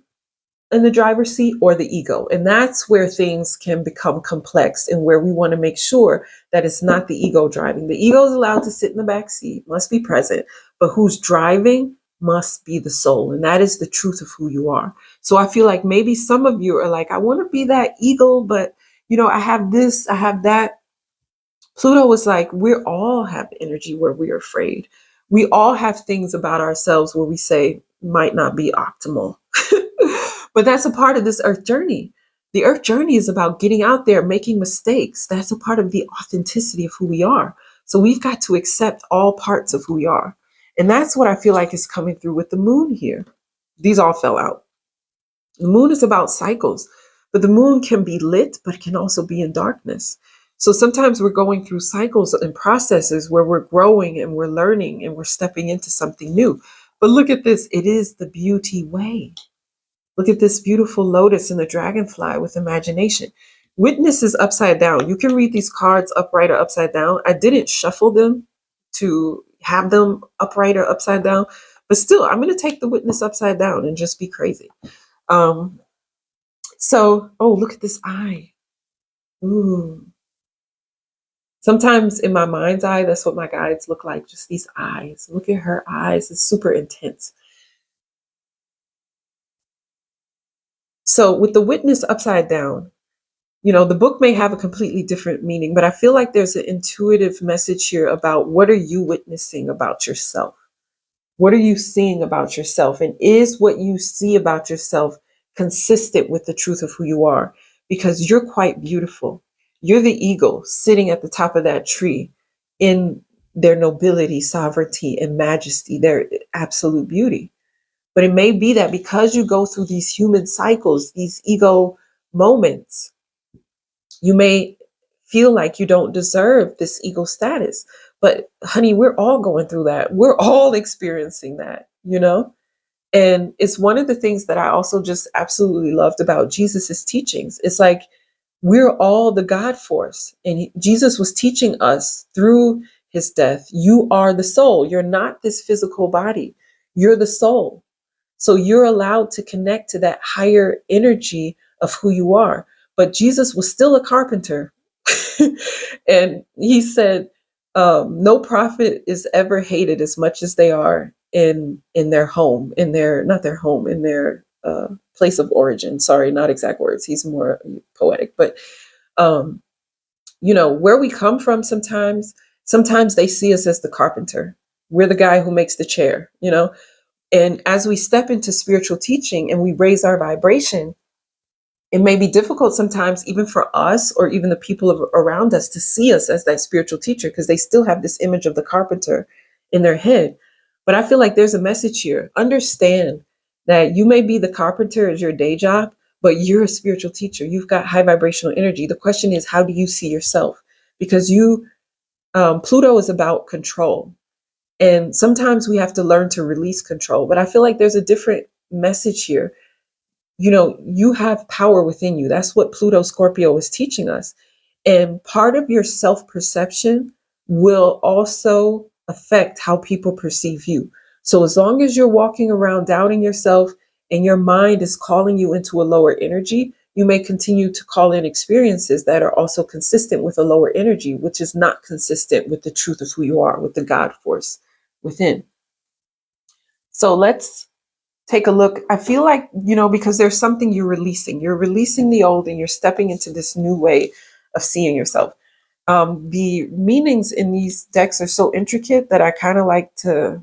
in the driver's seat or the ego? And that's where things can become complex and where we want to make sure that it's not the ego driving. The ego is allowed to sit in the back seat, must be present, but who's driving must be the soul. And that is the truth of who you are. So I feel like maybe some of you are like, I want to be that eagle, but I have this, I have that. Pluto was like, we all have energy where we're afraid. We all have things about ourselves where we say might not be optimal. But that's a part of this earth journey. The earth journey is about getting out there, making mistakes. That's a part of the authenticity of who we are. So we've got to accept all parts of who we are. And that's what I feel like is coming through with the moon here. These all fell out. The moon is about cycles, but the moon can be lit, but it can also be in darkness. So sometimes we're going through cycles and processes where we're growing and we're learning and we're stepping into something new. But look at this. It is the beauty way. Look at this beautiful lotus and the dragonfly with imagination. Witness is upside down. You can read these cards upright or upside down. I didn't shuffle them to have them upright or upside down, but still, I'm going to take the witness upside down and just be crazy. Um, oh, look at this eye. Ooh. Sometimes in my mind's eye, that's what my guides look like, just these eyes. Look at her eyes. It's super intense. So with the witness upside down, the book may have a completely different meaning, but I feel like there's an intuitive message here about what are you witnessing about yourself? What are you seeing about yourself? And is what you see about yourself consistent with the truth of who you are? Because you're quite beautiful. You're the eagle sitting at the top of that tree in their nobility, sovereignty, and majesty, their absolute beauty. But it may be that because you go through these human cycles, these ego moments, you may feel like you don't deserve this ego status. But honey, we're all going through that. We're all experiencing that. And it's one of the things that I also just absolutely loved about Jesus's teachings. It's like we're all the God force. And Jesus was teaching us through his death. You are the soul. You're not this physical body. You're the soul. So you're allowed to connect to that higher energy of who you are. But Jesus was still a carpenter. And he said, no prophet is ever hated as much as they are in their home, in their, not their home, in their place of origin. Sorry, not exact words. He's more poetic. But, where we come from sometimes they see us as the carpenter. We're the guy who makes the chair. And as we step into spiritual teaching and we raise our vibration, it may be difficult sometimes, even for us or even the people around us, to see us as that spiritual teacher because they still have this image of the carpenter in their head. But I feel like there's a message here. Understand that you may be the carpenter as your day job, but you're a spiritual teacher. You've got high vibrational energy. The question is, how do you see yourself? Because Pluto is about control. And sometimes we have to learn to release control. But I feel like there's a different message here. You have power within you. That's what Pluto Scorpio is teaching us. And part of your self-perception will also affect how people perceive you. So as long as you're walking around doubting yourself and your mind is calling you into a lower energy, you may continue to call in experiences that are also consistent with a lower energy, which is not consistent with the truth of who you are, with the God force within. So let's take a look. I feel like, because there's something you're releasing the old and you're stepping into this new way of seeing yourself. The meanings in these decks are so intricate that I kind of like to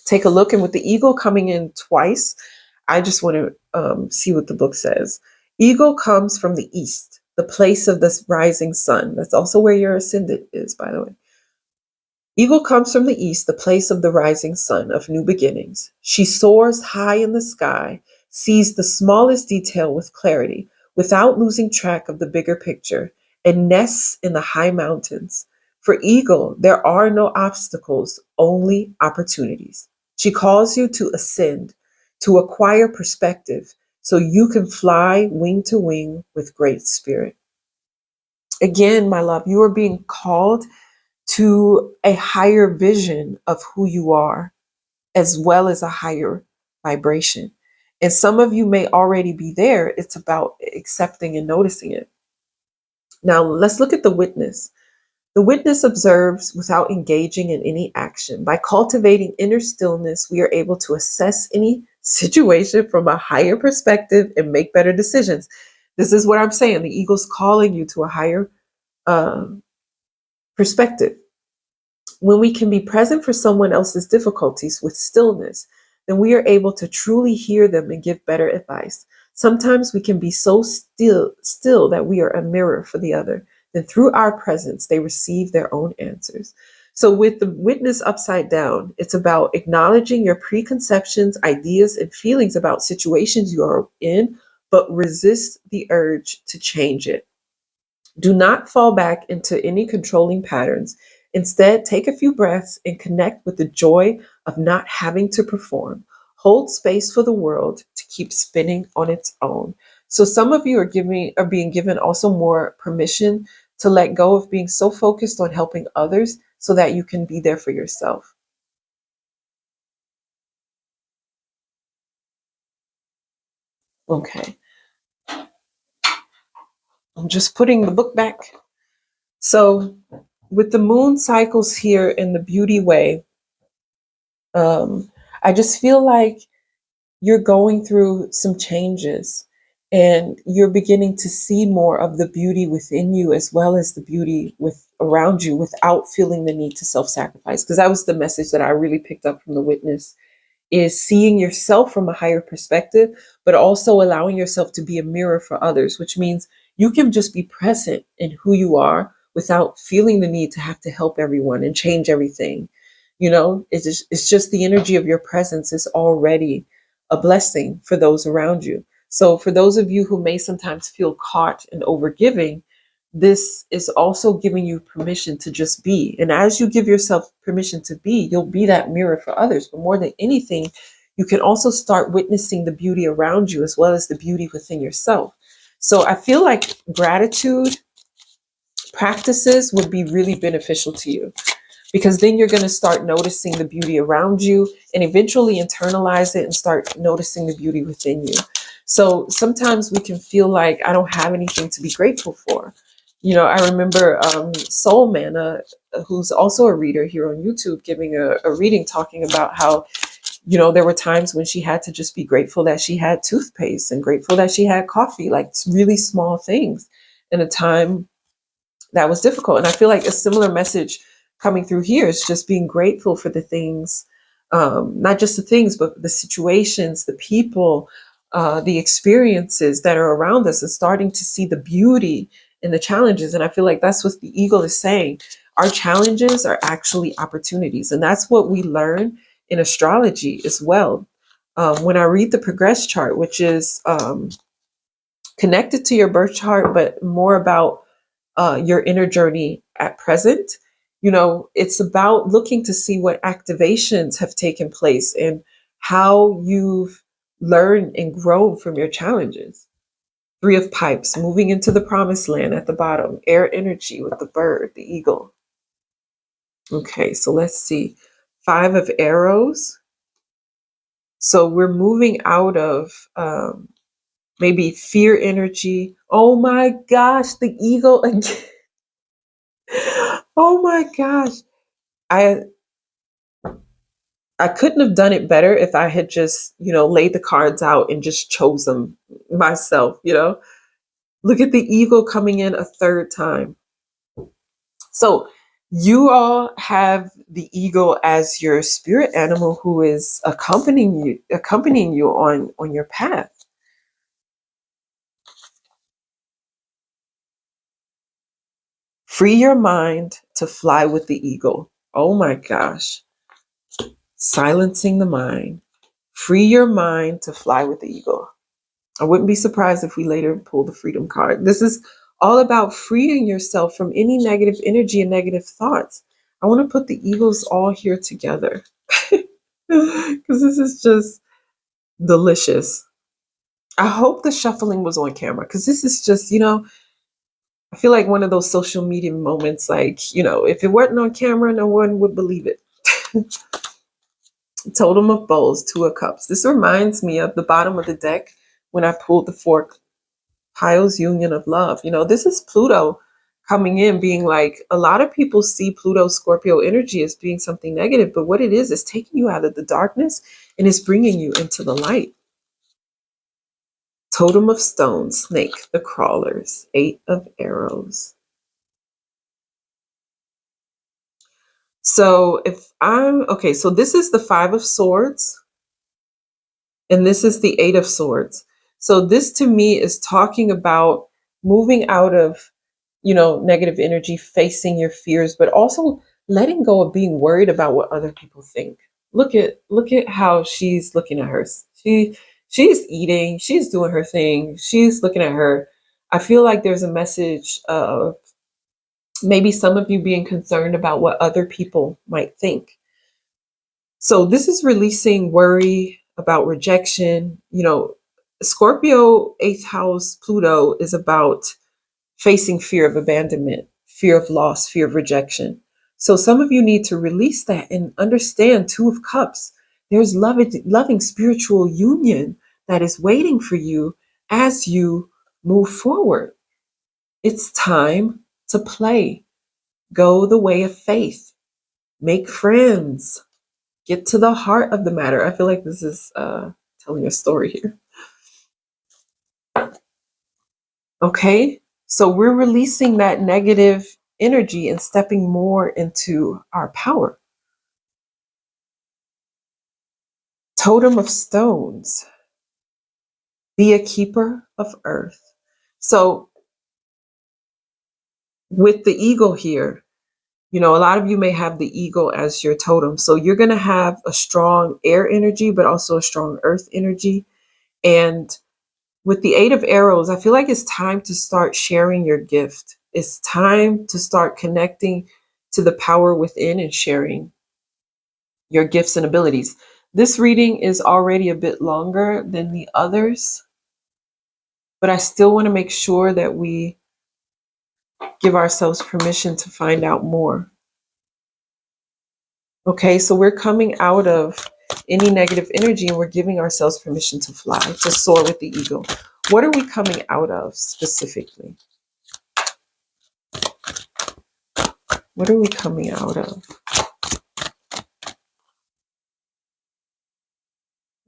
take a look. And with the eagle coming in twice, I just want to see what the book says. Eagle comes from the east, the place of the rising sun. That's also where your ascendant is, by the way. Eagle comes from the east, the place of the rising sun, of new beginnings. She soars high in the sky, sees the smallest detail with clarity, without losing track of the bigger picture, and nests in the high mountains. For Eagle, there are no obstacles, only opportunities. She calls you to ascend, to acquire perspective, so you can fly wing to wing with great spirit. Again, my love, you are being called to a higher vision of who you are, as well as a higher vibration. And some of you may already be there. It's about accepting and noticing it. Now, let's look at the witness. The witness observes without engaging in any action. By cultivating inner stillness, we are able to assess any situation from a higher perspective and make better decisions. This is what I'm saying. The eagle's calling you to a higher perspective. When we can be present for someone else's difficulties with stillness, then we are able to truly hear them and give better advice. Sometimes we can be so still that we are a mirror for the other. Then through our presence, they receive their own answers. So with the witness upside down, it's about acknowledging your preconceptions, ideas, and feelings about situations you are in, but resist the urge to change it. Do not fall back into any controlling patterns. Instead, take a few breaths and connect with the joy of not having to perform. hold space for the world to keep spinning on its own. So some of you are being given also more permission to let go of being so focused on helping others so that you can be there for yourself. Okay. I'm just putting the book back. So with the moon cycles here in the beauty way, I just feel like you're going through some changes and you're beginning to see more of the beauty within you as well as the beauty with around you without feeling the need to self-sacrifice, because that was the message that I really picked up from the witness, is seeing yourself from a higher perspective, but also allowing yourself to be a mirror for others, which means you can just be present in who you are without feeling the need to have to help everyone and change everything. It's just the energy of your presence is already a blessing for those around you. So for those of you who may sometimes feel caught in overgiving, this is also giving you permission to just be. And as you give yourself permission to be, you'll be that mirror for others. But more than anything, you can also start witnessing the beauty around you as well as the beauty within yourself. So I feel like gratitude practices would be really beneficial to you, because then you're going to start noticing the beauty around you and eventually internalize it and start noticing the beauty within you. So sometimes we can feel like I don't have anything to be grateful for. I remember Soul Man, who's also a reader here on YouTube, giving a reading talking about how, there were times when she had to just be grateful that she had toothpaste and grateful that she had coffee, like really small things in a time that was difficult. And I feel like a similar message coming through here is just being grateful for the things, not just the things, but the situations, the people, the experiences that are around us, and starting to see the beauty in the challenges. And I feel like that's what the eagle is saying. Our challenges are actually opportunities. And that's what we learn in astrology as well. When I read the progress chart, which is connected to your birth chart, but more about your inner journey at present. It's about looking to see what activations have taken place and how you've learned and grown from your challenges. Three of Pipes, moving into the promised land at the bottom, air energy with the bird, the eagle. Okay, so let's see. Five of Arrows. So we're moving out of maybe fear energy. Oh my gosh, the eagle again. Oh my gosh. I I couldn't have done it better if I had just, laid the cards out and just chose them myself. Look at the eagle coming in a third time. So you all have the eagle as your spirit animal who is accompanying you on your path. Free your mind to fly with the eagle. Oh my gosh. Silencing the mind. Free your mind to fly with the eagle. I wouldn't be surprised if we later pull the freedom card. This is all about freeing yourself from any negative energy and negative thoughts. I want to put the eagles all here together because this is just delicious. I hope the shuffling was on camera, because this is just, I feel like one of those social media moments, like, if it weren't on camera, no one would believe it. Totem of Bowls, Two of Cups. This reminds me of the bottom of the deck when I pulled the four piles, union of love. This is Pluto coming in, being like, a lot of people see Pluto Scorpio energy as being something negative, but what it is taking you out of the darkness and is bringing you into the light. Totem of Stones, Snake, the Crawlers, Eight of Arrows. So so this is the Five of Swords, and this is the Eight of Swords. So this to me is talking about moving out of, negative energy, facing your fears, but also letting go of being worried about what other people think. Look at how she's looking at her. She's eating, she's doing her thing, she's looking at her. I feel like there's a message of maybe some of you being concerned about what other people might think. So this is releasing worry, about rejection. Scorpio 8th house Pluto is about facing fear of abandonment, fear of loss, fear of rejection. So some of you need to release that and understand Two of Cups. There's loving spiritual union that is waiting for you as you move forward. It's time to play. Go the way of faith. Make friends. Get to the heart of the matter. I feel like this is telling a story here. Okay, so we're releasing that negative energy and stepping more into our power. Totem of Stones. Be a keeper of earth. So with the eagle here, a lot of you may have the eagle as your totem. So you're going to have a strong air energy, but also a strong earth energy. And with the 8 of Arrows, I feel like it's time to start sharing your gift. It's time to start connecting to the power within and sharing your gifts and abilities. This reading is already a bit longer than the others, but I still want to make sure that we give ourselves permission to find out more. Okay, so we're coming out of any negative energy and we're giving ourselves permission to fly, to soar with the eagle. What are we coming out of specifically? What are we coming out of?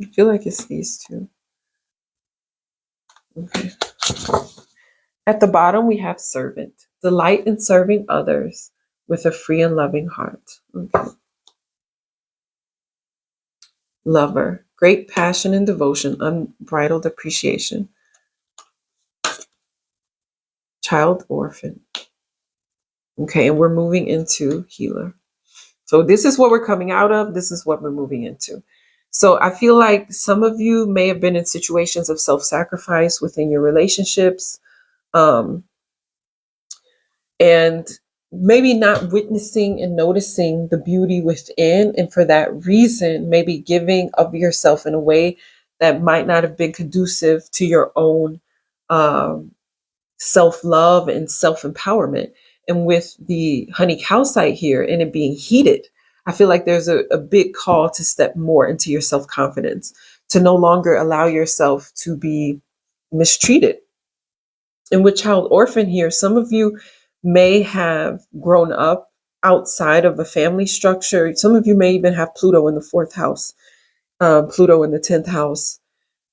I feel like it's these two. Okay. At the bottom, we have servant. Delight in serving others with a free and loving heart. Okay. Lover. Great passion and devotion, unbridled appreciation. Child orphan. Okay, and we're moving into healer. So this is what we're coming out of. This is what we're moving into. So I feel like some of you may have been in situations of self-sacrifice within your relationships. And maybe not witnessing and noticing the beauty within. And for that reason, maybe giving of yourself in a way that might not have been conducive to your own self-love and self-empowerment. And with the honey calcite here and it being heated, I feel like there's a big call to step more into your self-confidence, to no longer allow yourself to be mistreated. And with child orphan here, some of you may have grown up outside of a family structure. Some of you may even have Pluto in the 4th house, Pluto in the 10th house,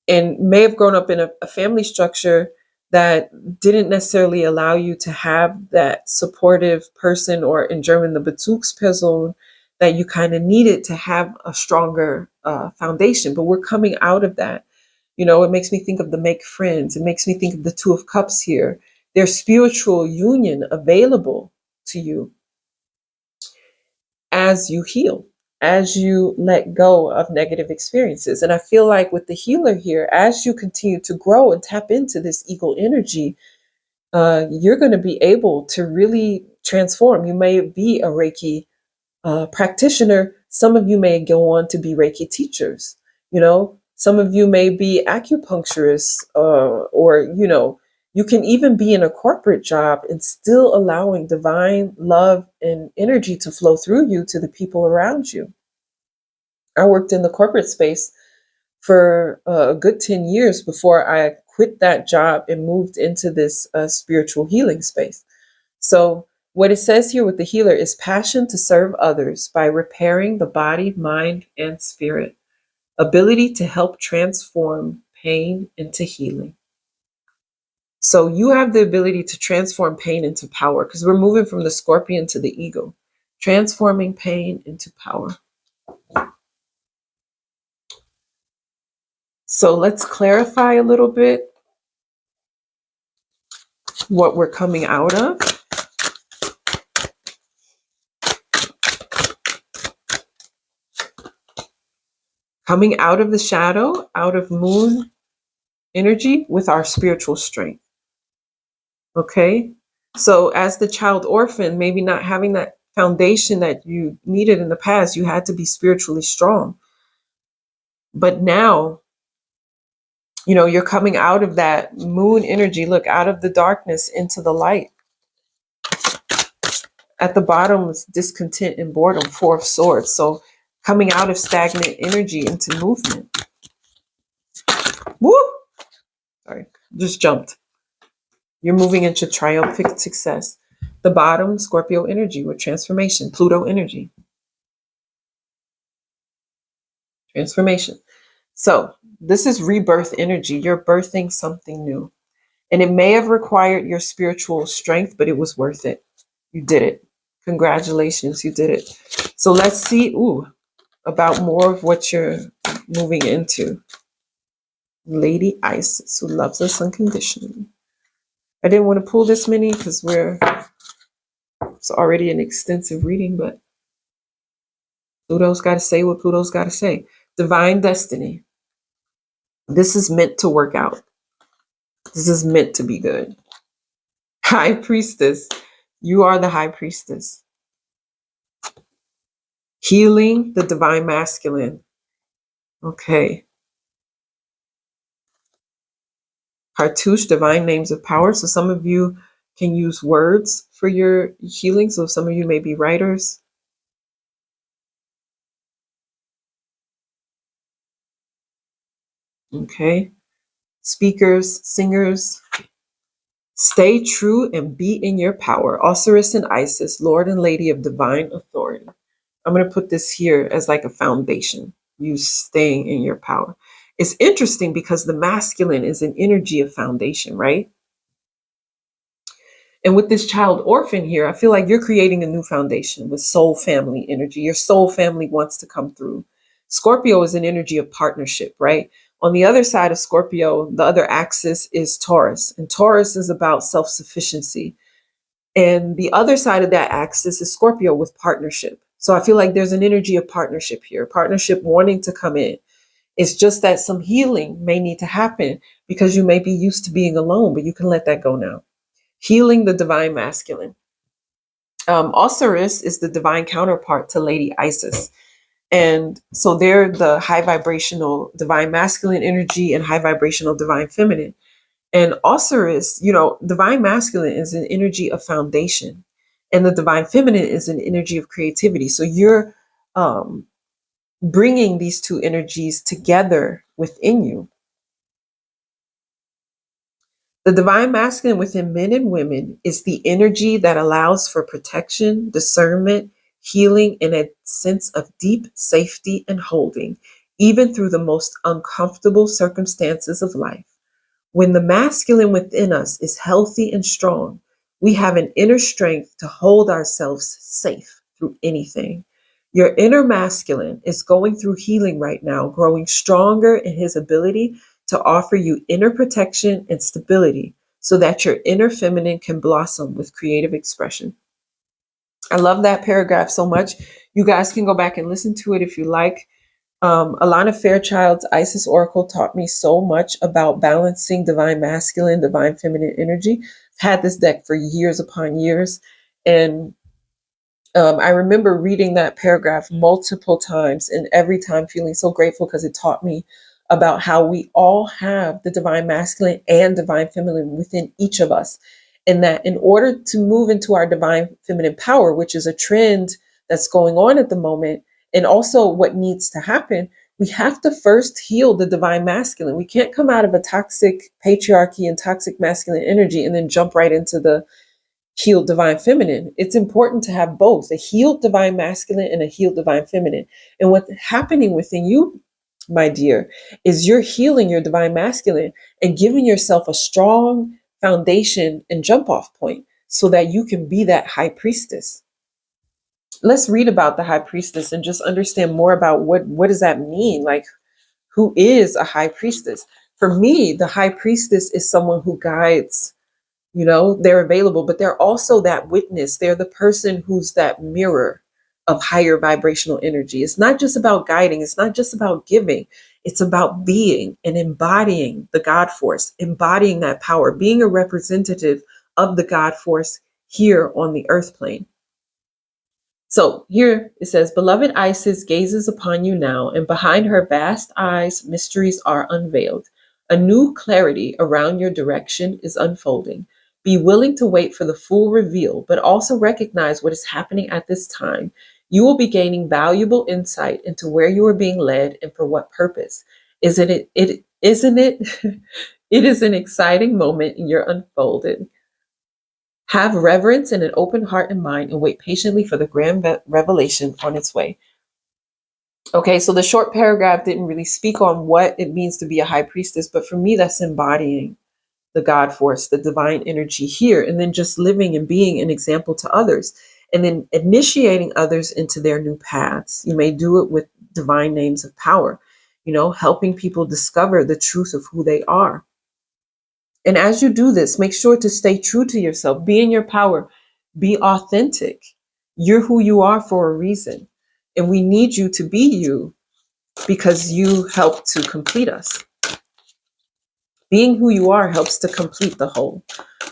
and may have grown up in a family structure that didn't necessarily allow you to have that supportive person, or in German, the Bezugsperson, that you kind of needed to have a stronger foundation. But we're coming out of that. It makes me think of the make friends. It makes me think of the 2 of Cups here. There's spiritual union available to you as you heal, as you let go of negative experiences. And I feel like with the healer here, as you continue to grow and tap into this eagle energy, you're going to be able to really transform. You may be a Reiki practitioner. Some of you may go on to be Reiki teachers. Some of you may be acupuncturists, or you can even be in a corporate job and still allowing divine love and energy to flow through you to the people around you. I worked in the corporate space for a good 10 years before I quit that job and moved into this spiritual healing space. So what it says here with the healer is passion to serve others by repairing the body, mind, and spirit. Ability to help transform pain into healing. So you have the ability to transform pain into power, because we're moving from the scorpion to the eagle, transforming pain into power. So let's clarify a little bit what we're coming out of. Coming out of the shadow, out of moon energy with our spiritual strength. Okay? So as the child orphan, maybe not having that foundation that you needed in the past, you had to be spiritually strong. But now, you know, you're coming out of that moon energy, look, out of the darkness into the light. At the bottom is discontent and boredom, Four of Swords. So coming out of stagnant energy into movement. Woo! Sorry, just jumped. You're moving into triumphant success. The bottom, Scorpio energy with transformation, Pluto energy. Transformation. So this is rebirth energy. You're birthing something new. And it may have required your spiritual strength, but it was worth it. You did it. Congratulations, you did it. So let's see about more of what you're moving into. Lady Isis, who loves us unconditionally. I didn't want to pull this many because it's already an extensive reading, but Pluto's got to say what Pluto's got to say. Divine destiny. This is meant to work out. This is meant to be good. High priestess. You are the high priestess. Healing the divine masculine. Okay. Cartouche, divine names of power. So some of you can use words for your healing. So some of you may be writers. Okay. Speakers, singers. Stay true and be in your power. Osiris and Isis, Lord and Lady of divine authority. I'm going to put this here as like a foundation. You staying in your power. It's interesting because the masculine is an energy of foundation, right? And with this child orphan here, I feel like you're creating a new foundation with soul family energy. Your soul family wants to come through. Scorpio is an energy of partnership, right? On the other side of Scorpio, the other axis is Taurus. And Taurus is about self-sufficiency. And the other side of that axis is Scorpio with partnership. So I feel like there's an energy of partnership here, partnership wanting to come in. It's just that some healing may need to happen because you may be used to being alone, but you can let that go now. Healing the divine masculine. Osiris is the divine counterpart to Lady Isis. And so they're the high vibrational divine masculine energy and high vibrational divine feminine. And Osiris, you know, divine masculine is an energy of foundation, and the divine feminine is an energy of creativity. So you're bringing these two energies together within you. The divine masculine within men and women is the energy that allows for protection, discernment, healing, and a sense of deep safety and holding, even through the most uncomfortable circumstances of life. When the masculine within us is healthy and strong, we have an inner strength to hold ourselves safe through anything. Your inner masculine is going through healing right now, growing stronger in his ability to offer you inner protection and stability so that your inner feminine can blossom with creative expression. I love that paragraph so much. You guys can go back and listen to it if you like. Alana Fairchild's Isis Oracle taught me so much about balancing divine masculine, divine feminine energy. I've had this deck for years upon years. And I remember reading that paragraph multiple times and every time feeling so grateful because it taught me about how we all have the divine masculine and divine feminine within each of us. And that in order to move into our divine feminine power, which is a trend that's going on at the moment, and also what needs to happen, we have to first heal the divine masculine. We can't come out of a toxic patriarchy and toxic masculine energy and then jump right into the healed divine feminine. It's important to have both a healed divine masculine and a healed divine feminine. And what's happening within you, my dear, is you're healing your divine masculine and giving yourself a strong foundation and jump off point so that you can be that high priestess. Let's read about the high priestess and just understand more about what does that mean? Like, who is a high priestess? For me, the high priestess is someone who guides. You know, they're available, but they're also that witness. They're the person who's that mirror of higher vibrational energy. It's not just about guiding. It's not just about giving. It's about being and embodying the God force, embodying that power, being a representative of the God force here on the earth plane. So here it says, Beloved Isis gazes upon you now, and behind her vast eyes, mysteries are unveiled. A new clarity around your direction is unfolding. Be willing to wait for the full reveal, but also recognize what is happening at this time. You will be gaining valuable insight into where you are being led and for what purpose. Isn't it? It is an exciting moment in your unfolding. Have reverence and an open heart and mind and wait patiently for the grand revelation on its way. Okay, so the short paragraph didn't really speak on what it means to be a high priestess, but for me, that's embodying the God force, the divine energy here, and then just living and being an example to others, and then initiating others into their new paths. You may do it with divine names of power, helping people discover the truth of who they are. And as you do this, make sure to stay true to yourself, be in your power, be authentic. You're who you are for a reason. And we need you to be you because you help to complete us. Being who you are helps to complete the whole.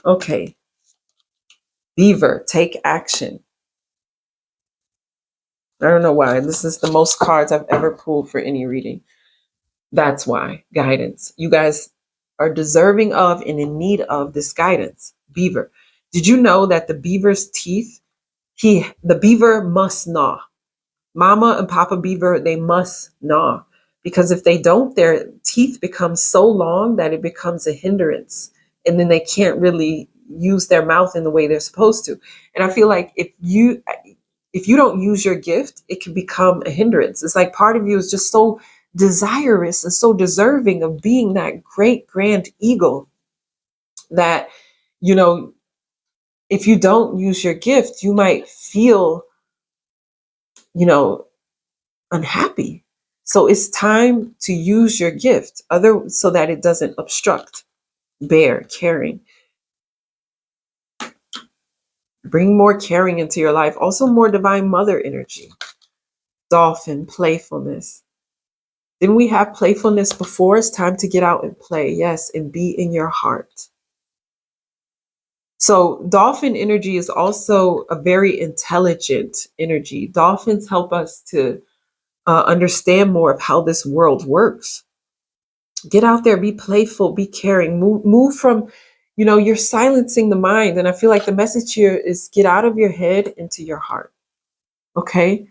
Okay. Beaver, take action. I don't know why. This is the most cards I've ever pulled for any reading. That's why. Guidance. You guys are deserving of and in need of this guidance. Beaver. Did you know that the beaver's teeth, the beaver must gnaw. Mama and Papa Beaver, they must gnaw. Because if they don't, their teeth become so long that it becomes a hindrance. And then they can't really use their mouth in the way they're supposed to. And I feel like if you don't use your gift, it can become a hindrance. It's like part of you is just so desirous and so deserving of being that great grand eagle that, if you don't use your gift, you might feel, unhappy. So it's time to use your gift so that it doesn't obstruct. Bear, caring. Bring more caring into your life. Also more divine mother energy. Dolphin, playfulness. Didn't we have playfulness before? It's time to get out and play. Yes, and be in your heart. So dolphin energy is also a very intelligent energy. Dolphins help us to understand more of how this world works. Get out there, be playful, be caring, move from, you're silencing the mind. And I feel like the message here is get out of your head into your heart. Okay.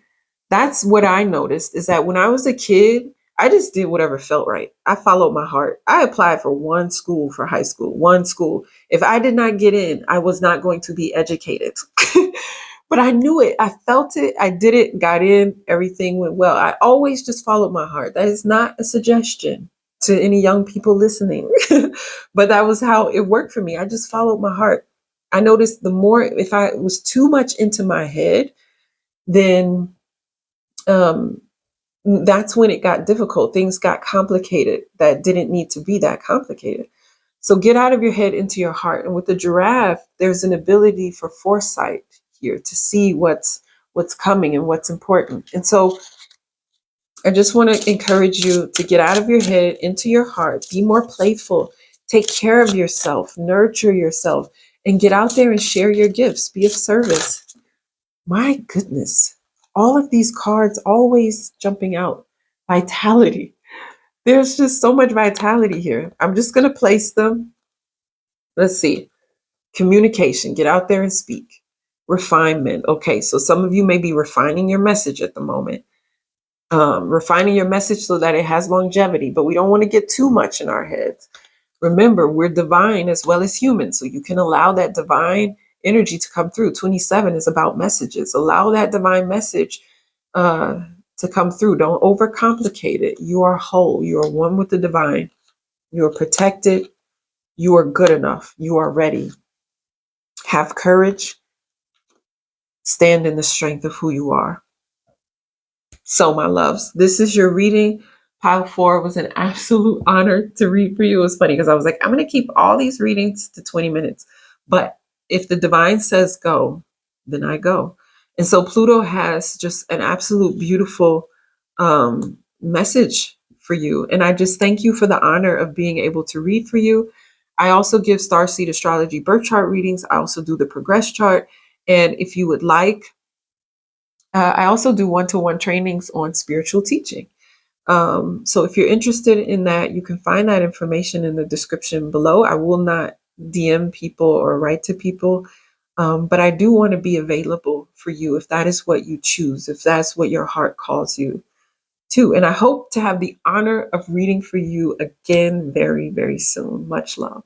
That's what I noticed is that when I was a kid, I just did whatever felt right. I followed my heart. I applied for one school for high school, one school. If I did not get in, I was not going to be educated. But I knew it. I felt it. I did it, got in, everything went well. I always just followed my heart. That is not a suggestion to any young people listening. But that was how it worked for me. I just followed my heart. I noticed the more, if I was too much into my head, then that's when it got difficult. Things got complicated that didn't need to be that complicated. So get out of your head into your heart. And with the giraffe, there's an ability for foresight here to see what's coming and what's important. And so I just want to encourage you to get out of your head into your heart, be more playful, take care of yourself, nurture yourself, and get out there and share your gifts, be of service. My goodness, all of these cards always jumping out. Vitality. There's just so much vitality here. I'm just going to place them. Let's see. Communication, get out there and speak. Refinement. Okay, so some of you may be refining your message at the moment. Refining your message so that it has longevity, but we don't want to get too much in our heads. Remember, we're divine as well as human, so you can allow that divine energy to come through. 27 is about messages. Allow that divine message to come through. Don't overcomplicate it. You are whole. You are one with the divine. You are protected. You are good enough. You are ready. Have courage. Stand in the strength of who you are. So, my loves, this is your reading. Pile 4 was an absolute honor to read for you. It was funny because I was like, I'm going to keep all these readings to 20 minutes. But if the divine says go, then I go. And so Pluto has just an absolute beautiful message for you. And I just thank you for the honor of being able to read for you. I also give Starseed Astrology Birth Chart readings. I also do the Progress Chart. And if you would like I also do one-to-one trainings on spiritual teaching. So if you're interested in that, you can find that information in the description below. I will not DM people or write to people, but I do want to be available for you if that is what you choose, if that's what your heart calls you to. And I hope to have the honor of reading for you again very, very soon. Much love.